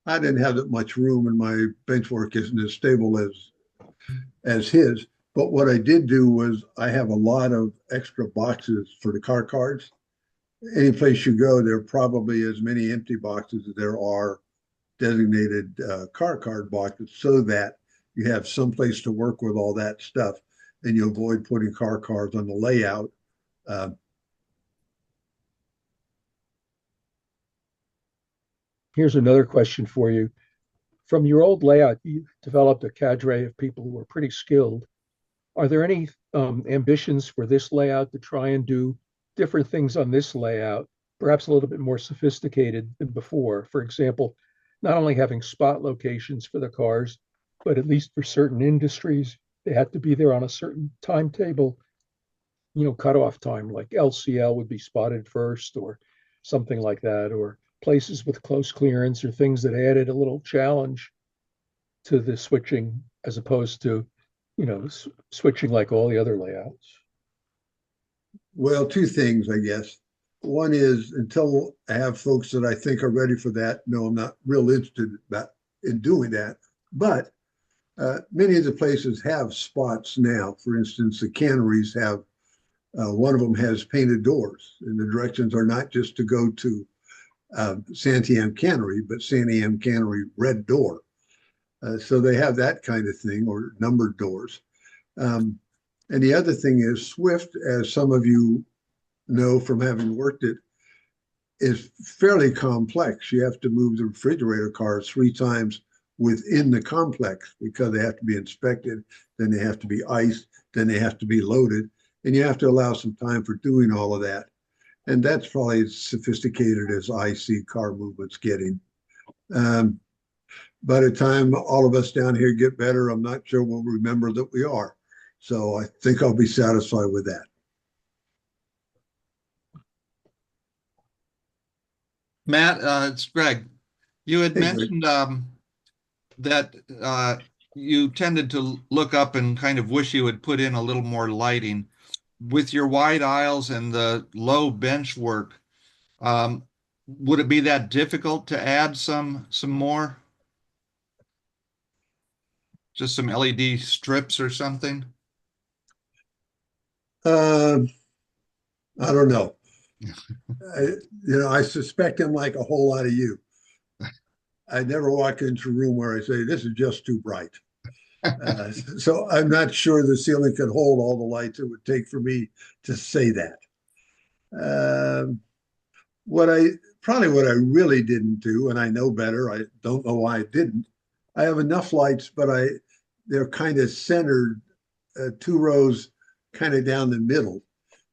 I didn't have that much room, and my bench work isn't as stable as his. But what I did do was I have a lot of extra boxes for the car cards. Any place you go, there are probably as many empty boxes as there are designated car card boxes, so that you have some place to work with all that stuff, and you avoid putting car cards on the layout. Here's another question for you. From your old layout, you developed a cadre of people who are pretty skilled. Are there any ambitions for this layout to try and do different things on this layout, perhaps a little bit more sophisticated than before? For example, not only having spot locations for the cars, but at least for certain industries, they have to be there on a certain timetable, cutoff time, like LCL would be spotted first or something like that, or places with close clearance or things that added a little challenge to the switching as opposed to, switching like all the other layouts. Well, two things, I guess. One is, until I have folks that I think are ready for that, no, I'm not real interested in doing that. But many of the places have spots now. For instance, the canneries have, one of them has painted doors, and the directions are not just to go to Santiam Cannery, but Santiam Cannery Red Door. So they have that kind of thing, or numbered doors. And the other thing is Swift, as some of you know from having worked it, is fairly complex. You have to move the refrigerator cars 3 times within the complex because they have to be inspected, then they have to be iced, then they have to be loaded, and you have to allow some time for doing all of that. And that's probably as sophisticated as I see car movements getting. By the time all of us down here get better, I'm not sure we'll remember that we are. So I think I'll be satisfied with that. Matt, it's Greg. You had Hey, Greg. mentioned that you tended to look up and kind of wish you had put in a little more lighting. With your wide aisles and the low bench work, would it be that difficult to add some more? Just some LED strips or something? I don't know. I suspect I'm like a whole lot of you. I never walk into a room where I say, this is just too bright. So I'm not sure the ceiling could hold all the lights it would take for me to say that. What I really didn't do, and I know better, I don't know why I didn't. I have enough lights, but they're kind of centered 2 rows kind of down the middle,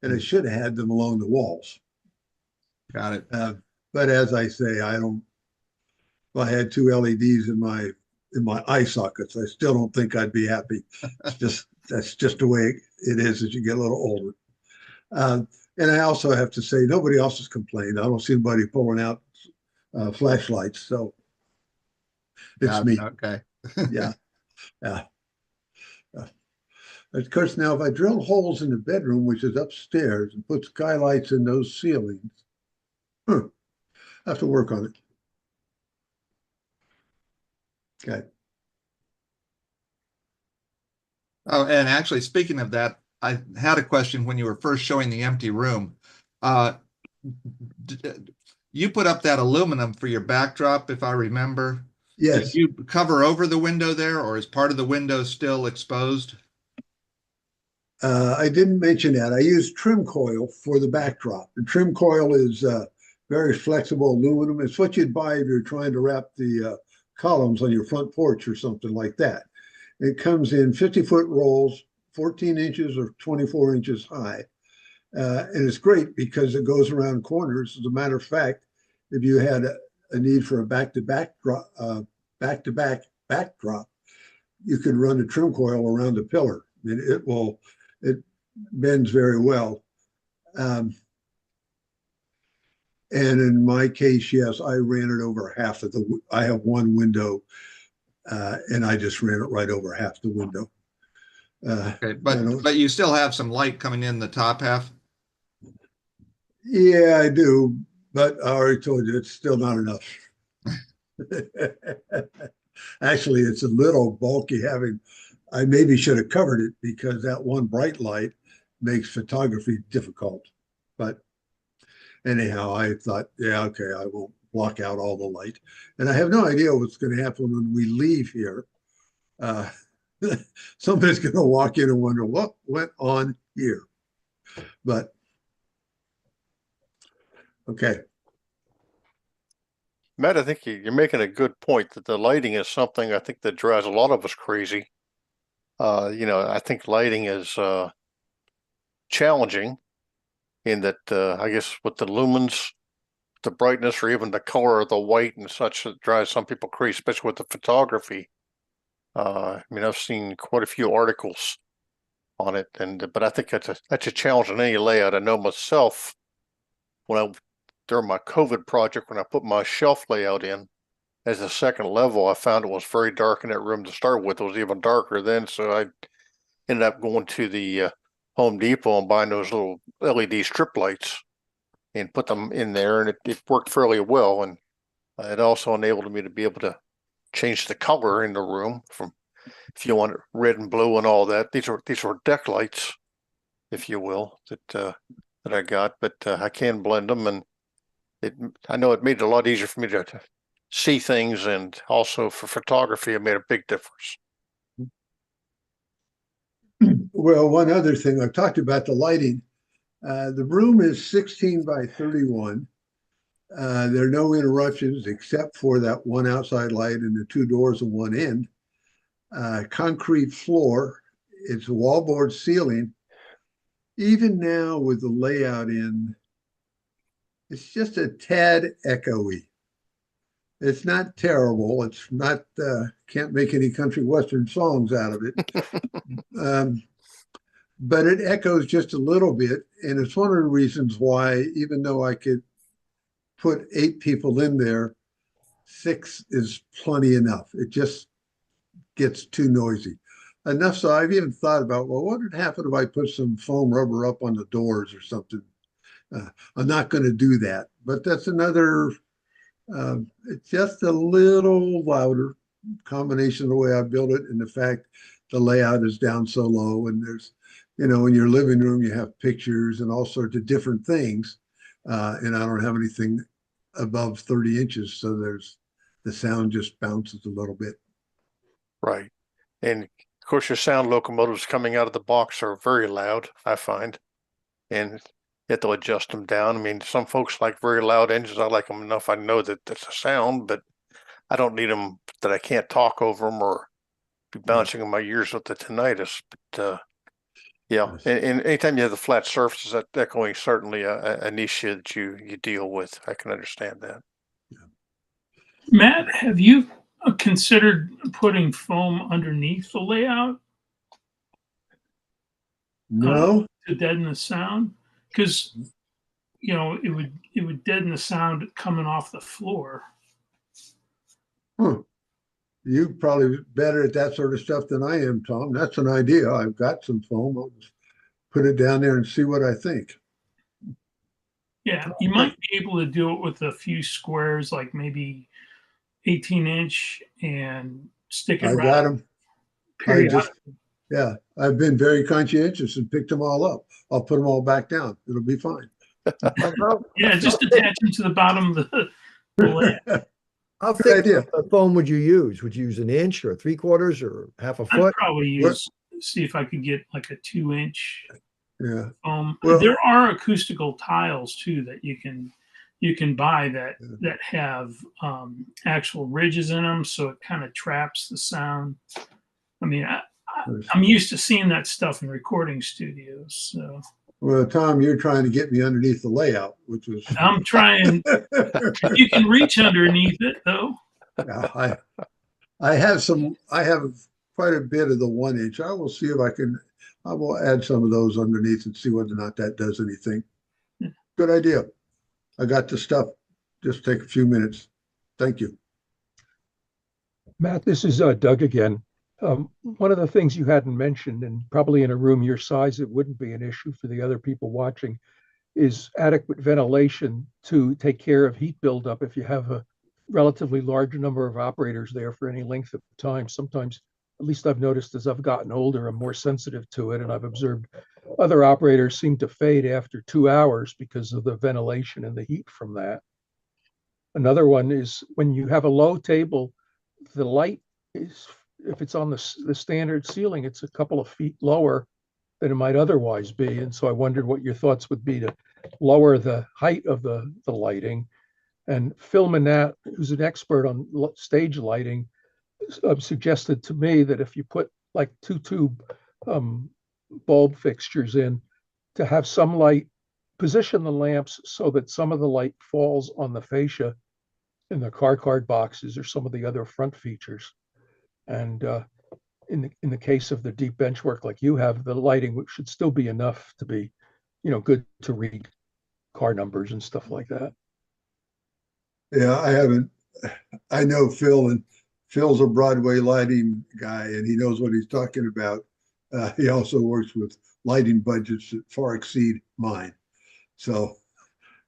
and I should have had them along the walls. Got it. But as I say, if I had 2 LEDs in my eye sockets, I still don't think I'd be happy. That's just the way it is as you get a little older. And I also have to say, nobody else has complained. I don't see anybody pulling out flashlights, so it's me. Okay. Yeah. Of course, now if I drill holes in the bedroom, which is upstairs, and put skylights in those ceilings, I have to work on it. Okay. Oh, and actually, speaking of that, I had a question when you were first showing the empty room. you put up that aluminum for your backdrop, if I remember. Did Yes, you cover over the window there, or is part of the window still exposed? I didn't mention that. I used trim coil for the backdrop. The trim coil is very flexible aluminum. It's what you'd buy if you're trying to wrap the columns on your front porch or something like that. It comes in 50-foot rolls, 14 inches or 24 inches high. And it's great because it goes around corners. As a matter of fact, if you had a need for a back-to-back backdrop, you could run a trim coil around the pillar. And it bends very well. And in my case, yes, I ran it over half of I have one window, and I just ran it right over half the window. Okay, but you still have some light coming in the top half? Yeah, I do, but I already told you it's still not enough. Actually, it's a little bulky I maybe should have covered it because that one bright light makes photography difficult. But anyhow, I thought, yeah, okay, I won't block out all the light. And I have no idea what's going to happen when we leave here. Somebody's going to walk in and wonder what went on here. But okay. Matt, I think you're making a good point that the lighting is something I think that drives a lot of us crazy. I think lighting is challenging in that I guess with the lumens, the brightness, or even the color of the white and such, that drives some people crazy, especially with the photography. I've seen quite a few articles on it, but I think that's a challenge in any layout. I know myself during my COVID project, when I put my shelf layout in as a second level, I found it was very dark in that room to start with. It was even darker then, so I ended up going to the Home Depot and buying those little LED strip lights and put them in there, and it worked fairly well. And it also enabled me to be able to change the color in the room from, if you want red and blue and all that. These are deck lights, if you will, that I got, but I can blend them, and I know it made it a lot easier for me to see things, and also for photography, it made a big difference. Well, one other thing, I've talked about the lighting. The room is 16 by 31. There are no interruptions except for that one outside light and the two doors on one end. Concrete floor. It's a wallboard ceiling. Even now with the layout in, it's just a tad echoey. It's not terrible. It's not, can't make any country western songs out of it. But it echoes just a little bit. And it's one of the reasons why, even though I could put 8 people in there, 6 is plenty enough. It just gets too noisy. Enough so I've even thought about, well, what would happen if I put some foam rubber up on the doors or something? I'm not going to do that, but that's another, it's just a little louder combination of the way I built it and the fact the layout is down so low, and there's, in your living room, you have pictures and all sorts of different things. And I don't have anything above 30 inches. So the sound just bounces a little bit. Right. And of course, your sound locomotives coming out of the box are very loud, I find. And you have to adjust them down. I mean, some folks like very loud engines. I like them enough. I know that that's a sound, but I don't need them that I can't talk over them or be bouncing in my ears with the tinnitus. But yeah, and anytime you have the flat surfaces, that echoing is certainly an issue that you deal with. I can understand that. Matt, have you considered putting foam underneath the layout? No. To deaden the sound? Because it would deaden the sound coming off the floor. You're probably better at that sort of stuff than I am, Tom. That's an idea. I've got some foam. I'll just put it down there and see what I think. Yeah, you might be able to do it with a few squares, like maybe 18-inch, and stick it. I got them. I've been very conscientious and picked them all up. I'll put them all back down. It'll be fine. Yeah, just attach them to the bottom of the lamp. How Good thick idea. of a foam would you use? Would you use an inch or 3/4 or half a I'd foot? probably What- use, see if I could get like a 2-inch. Yeah. There Well- are acoustical tiles too that you can buy that have actual ridges in them, so it kind of traps the sound. I mean, I'm used to seeing that stuff in recording studios, so Well, Tom, you're trying to get me underneath the layout, which was. I'm trying. You can reach underneath it though. Yeah, I have quite a bit of the 1-inch. I will see if I will add some of those underneath and see whether or not that does anything. Good idea. I got the stuff. Just take a few minutes. Thank you. Matt, this is Doug again. One of the things you hadn't mentioned, and probably in a room your size, it wouldn't be an issue for the other people watching, is adequate ventilation to take care of heat buildup if you have a relatively large number of operators there for any length of time. Sometimes, at least I've noticed as I've gotten older, I'm more sensitive to it, and I've observed other operators seem to fade after 2 hours because of the ventilation and the heat from that. Another one is when you have a low table, the light is, if it's on the standard ceiling, it's a couple of feet lower than it might otherwise be. And so I wondered what your thoughts would be to lower the height of the lighting. And Phil Manat, who's an expert on stage lighting, suggested to me that if you put like 2-tube bulb fixtures in, to have some light, position the lamps so that some of the light falls on the fascia in the car card boxes or some of the other front features. And in the case of the deep bench work like you have, the lighting should still be enough to be, good to read car numbers and stuff like that. Yeah, I know Phil, and Phil's a Broadway lighting guy, and he knows what he's talking about. He also works with lighting budgets that far exceed mine. So,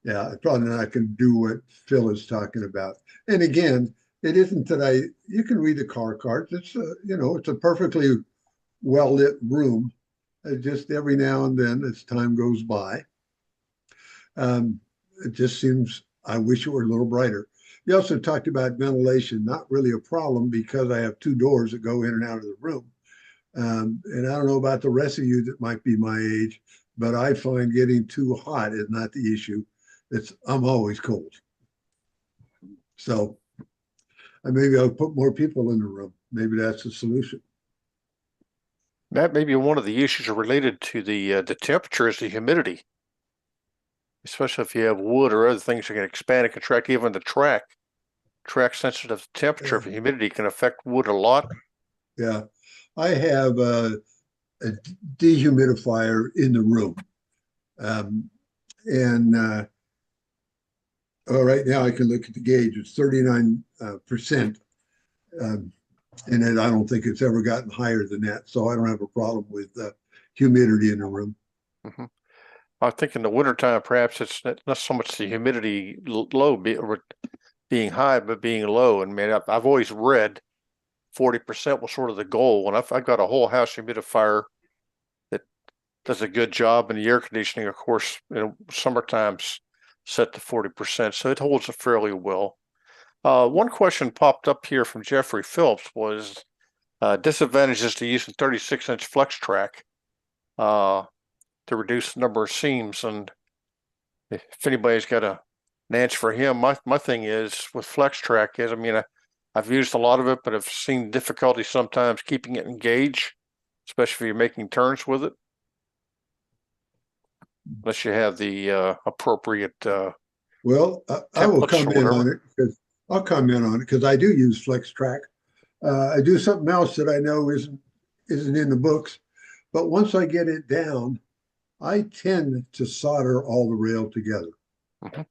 yeah, probably not going to do what Phil is talking about. And again, it isn't that you can read the car cards. It's it's a perfectly well lit room. Just every now and then, as time goes by, it just seems, I wish it were a little brighter. You also talked about ventilation, not really a problem because I have 2 doors that go in and out of the room. And I don't know about the rest of you that might be my age, but I find getting too hot is not the issue. I'm always cold. So maybe I'll put more people in the room. Maybe that's the solution. That may be one of the issues related to the temperature is the humidity. Especially if you have wood or other things that can expand and contract, even the track sensitive temperature of humidity can affect wood a lot. Yeah. I have a dehumidifier in the room. Right now I can look at the gauge. It's 39%. And I don't think it's ever gotten higher than that. So I don't have a problem with humidity in the room. Mm-hmm. I think in the wintertime, perhaps it's not so much the humidity being high, but being low. And man, I've always read 40% was sort of the goal. And I've got a whole house humidifier that does a good job, and the air conditioning, of course, summertime's set to 40%, so it holds it fairly well. One question popped up here from Jeffrey Phillips was disadvantages to using 36-inch flex track to reduce the number of seams. And if anybody's got an answer for him, my thing is with flex track is, I've used a lot of it, but I've seen difficulty sometimes keeping it engaged, especially if you're making turns with it. Unless you have the appropriate well, I will templates or come in on whatever. it because I'll comment on it because I do use flex track. I do something else that I know isn't in the books, but once I get it down, I tend to solder all the rail together. Mhm.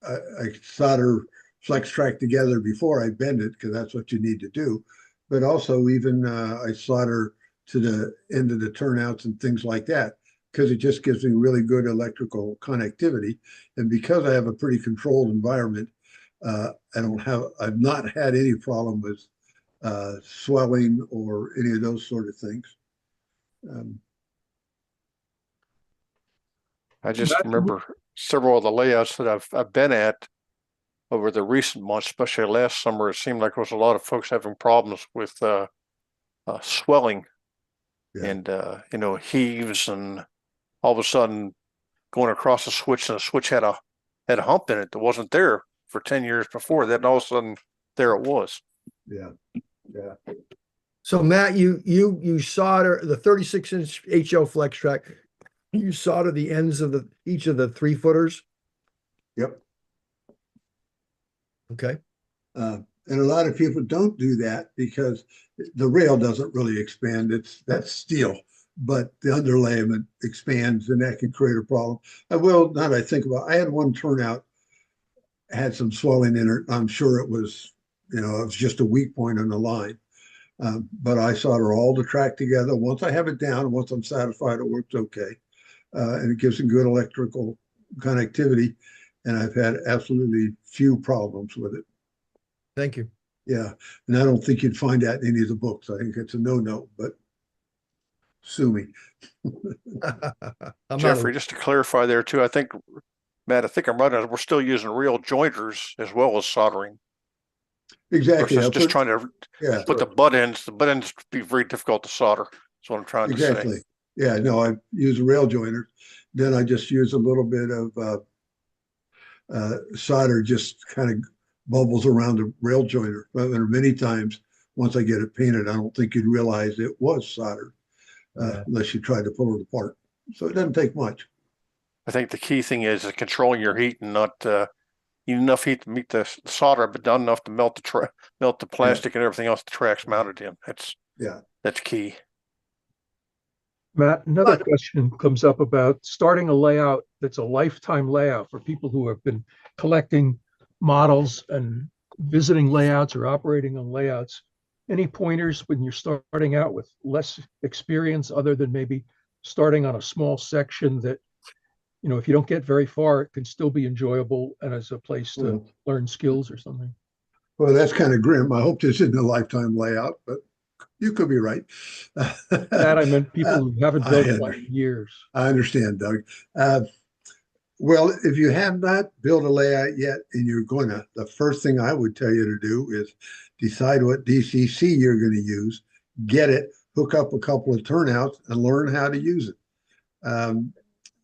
I solder flex track together before I bend it because that's what you need to do. But also even I solder to the end of the turnouts and things like that because it just gives me really good electrical connectivity. And because I have a pretty controlled environment, I've not had any problem with swelling or any of those sort of things. I just That- remember several of the layouts that I've been at over the recent months, especially last summer. It seemed like there was a lot of folks having problems with swelling Yeah. and heaves, and all of a sudden going across the switch, and the switch had a hump in it that wasn't there for 10 years before. Then all of a sudden there it was. Yeah. Yeah. So Matt, you solder the 36-inch HL flex track. You solder the ends of each of the 3-footers. Yep. Okay. And a lot of people don't do that because the rail doesn't really expand. That's steel, but the underlayment expands, and that can create a problem. Now that I think about it, I had one turnout, had some swelling in it. I'm sure it was just a weak point on the line. But I solder all the track together. Once I have it down, once I'm satisfied it works okay. And it gives some good electrical connectivity. And I've had absolutely few problems with it. Thank you. Yeah. And I don't think you'd find that in any of the books. I think it's a no-no, but sue me. I'm Jeffrey, not, just to clarify there too, Matt, I think I'm right. We're still using real jointers as well as soldering. Exactly. Versus just trying to put the butt ends be very difficult to solder. That's what I'm trying to say. Exactly. Yeah, no, I use a rail joiner. Then I just use a little bit of solder, just kind of bubbles around the rail joiner. But many times, once I get it painted, I don't think you'd realize it was soldered unless you tried to pull it apart. So it doesn't take much. I think the key thing is controlling your heat and not you need enough heat to meet the solder, but not enough to melt the plastic and everything else the track's mounted in. That's key. Matt, another question comes up about starting a layout that's a lifetime layout for people who have been collecting models and visiting layouts or operating on layouts. Any pointers when you're starting out with less experience, other than maybe starting on a small section that, if you don't get very far, it can still be enjoyable and as a place to learn skills or something? Well, that's kind of grim. I hope this isn't a lifetime layout, but you could be right. That I meant people who haven't built it in years. I understand, Doug. Well, if you have not built a layout yet and the first thing I would tell you to do is decide what DCC you're going to use, get it, hook up a couple of turnouts and learn how to use it.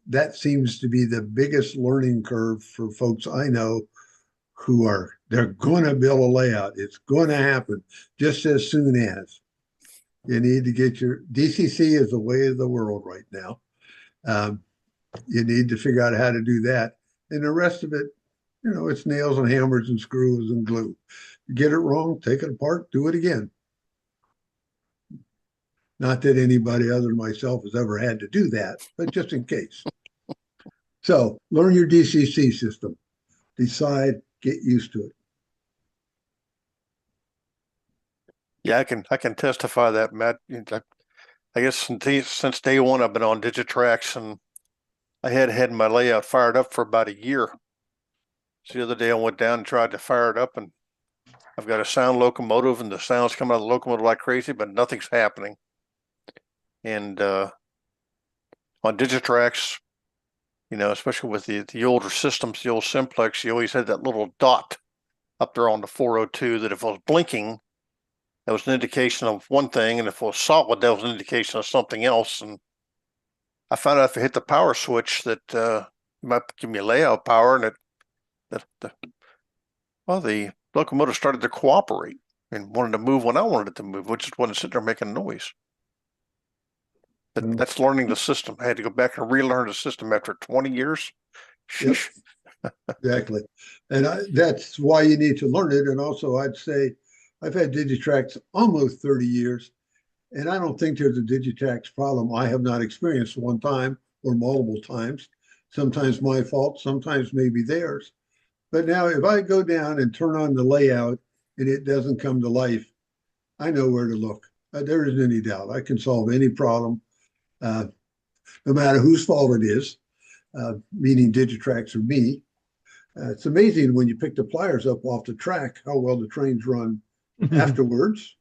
That seems to be the biggest learning curve for folks I know they're going to build a layout. It's going to happen just as soon as. You need to get your DCC is the way of the world right now. You need to figure out how to do that. And the rest of it, it's nails and hammers and screws and glue. You get it wrong, take it apart, do it again. Not that anybody other than myself has ever had to do that, but just in case. So learn your DCC system. Decide, get used to it. Yeah, I can testify that, Matt. I guess since day one, I've been on Digitrax, and I had my layout fired up for about a year. So the other day I went down and tried to fire it up, and I've got a sound locomotive, and the sound's coming out of the locomotive like crazy, but nothing's happening. And on Digitrax, especially with the older systems, the old Simplex, you always had that little dot up there on the 402 that if it was blinking, that was an indication of one thing, and if it was solid, that was an indication of something else. And I found out if I hit the power switch that it might give me layout power, and the locomotive started to cooperate and wanted to move when I wanted it to move, which is wasn't sitting there making noise. But that's learning the system. I had to go back and relearn the system after 20 years. Yep. Exactly. And that's why you need to learn it. And also, I'd say I've had Digitrax almost 30 years, and I don't think there's a Digitrax problem I have not experienced one time or multiple times. Sometimes my fault, sometimes maybe theirs. But now if I go down and turn on the layout and it doesn't come to life, I know where to look. There isn't any doubt. I can solve any problem, no matter whose fault it is, meaning Digitrax or me. It's amazing when you pick the pliers up off the track, how well the trains run afterwards.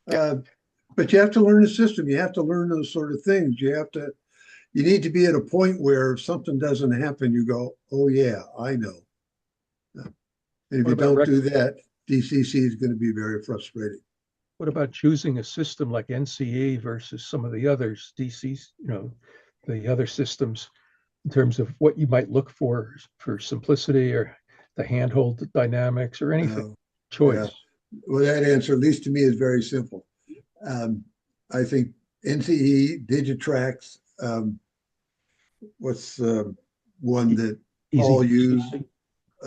But you have to learn the system. You have to learn those sort of things. You have to, you need to be at a point where if something doesn't happen, you go, oh yeah, I know. And if What you about don't do that, DCC is going to be very frustrating. What about choosing a system like NCE versus some of the others, DCs, the other systems, in terms of what you might look for simplicity or the handhold dynamics or anything? Choice. Well, that answer, at least to me, is very simple. I think NCE, Digitrax, what's one that all use?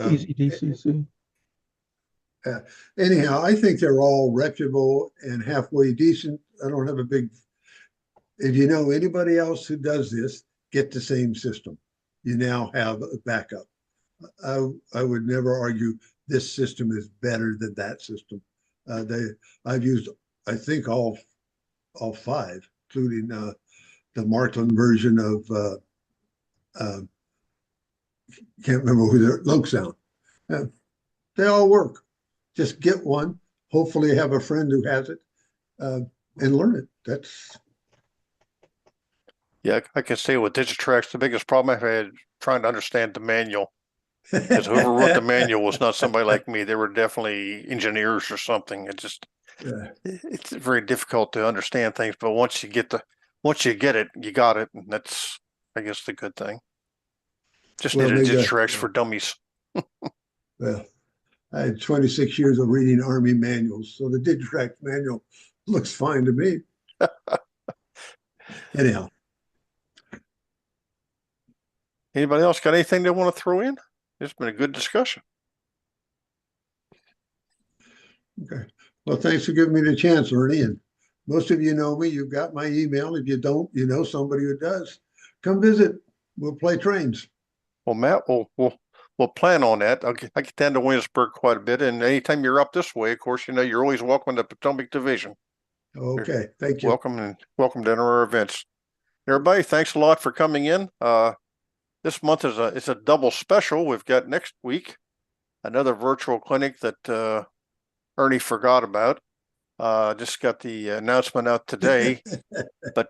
Easy DCC. Anyhow, I think they're all reputable and halfway decent. I don't have a big, if you know anybody else who does this, get the same system. You now have a backup. I would never argue this system is better than that system. I've used, I think, all five, including the Markland version of can't remember who their Loke Sound. They all work. Just get one. Hopefully, have a friend who has it and learn it. That's Yeah, I can say with Digitrax, the biggest problem I've had trying to understand the manual. Because whoever wrote the manual was not somebody like me. They were definitely engineers or something. It's very difficult to understand things. But once you get it, you got it, and that's, I guess, the good thing. Just Well, needed maybe Digitrax for dummies. well, I had 26 years of reading Army manuals, so the Digitrax manual looks fine to me. Anyhow, Anybody else got anything they want to throw in? It's been a good discussion. okay. Well, thanks for giving me the chance, Ernie. And most of you know me. You've got my email. If you don't, you know somebody who does. Come visit. We'll play trains. Well, Matt, we'll plan on that. I get down to Williamsburg quite a bit, and anytime you're up this way, of course, you're always welcome to Potomac Division. Okay, thank you. Welcome to our events. Everybody, thanks a lot for coming in. This month is a double special. We've got next week another virtual clinic that Ernie forgot about. Just got the announcement out today, but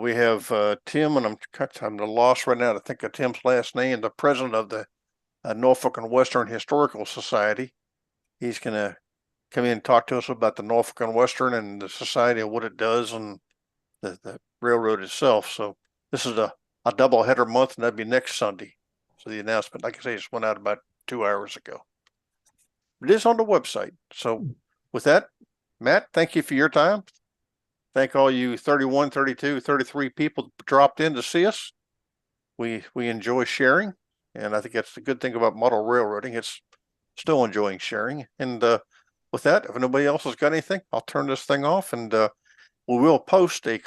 we have Tim, and I'm at a loss right now to think of Tim's last name, the president of the Norfolk and Western Historical Society. He's going to come in and talk to us about the Norfolk and Western and the society and what it does and the railroad itself. So this is a double header month, and that'd be next Sunday. So the announcement, like I say, just went out about 2 hours ago. It is on the website. So with that, Matt, thank you for your time. Thank all you 31, 32, 33 people that dropped in to see us. We enjoy sharing, and I think that's the good thing about model railroading. It's still enjoying sharing. And with that, if nobody else has got anything, I'll turn this thing off, and we will post a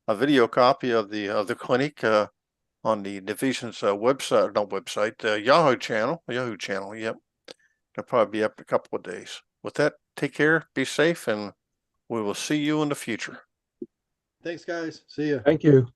video copy of the clinic on the division's Yahoo channel. Yep, it'll probably be up in a couple of days. With that, take care, be safe, and we will see you in the future. Thanks, guys. See ya. Thank you.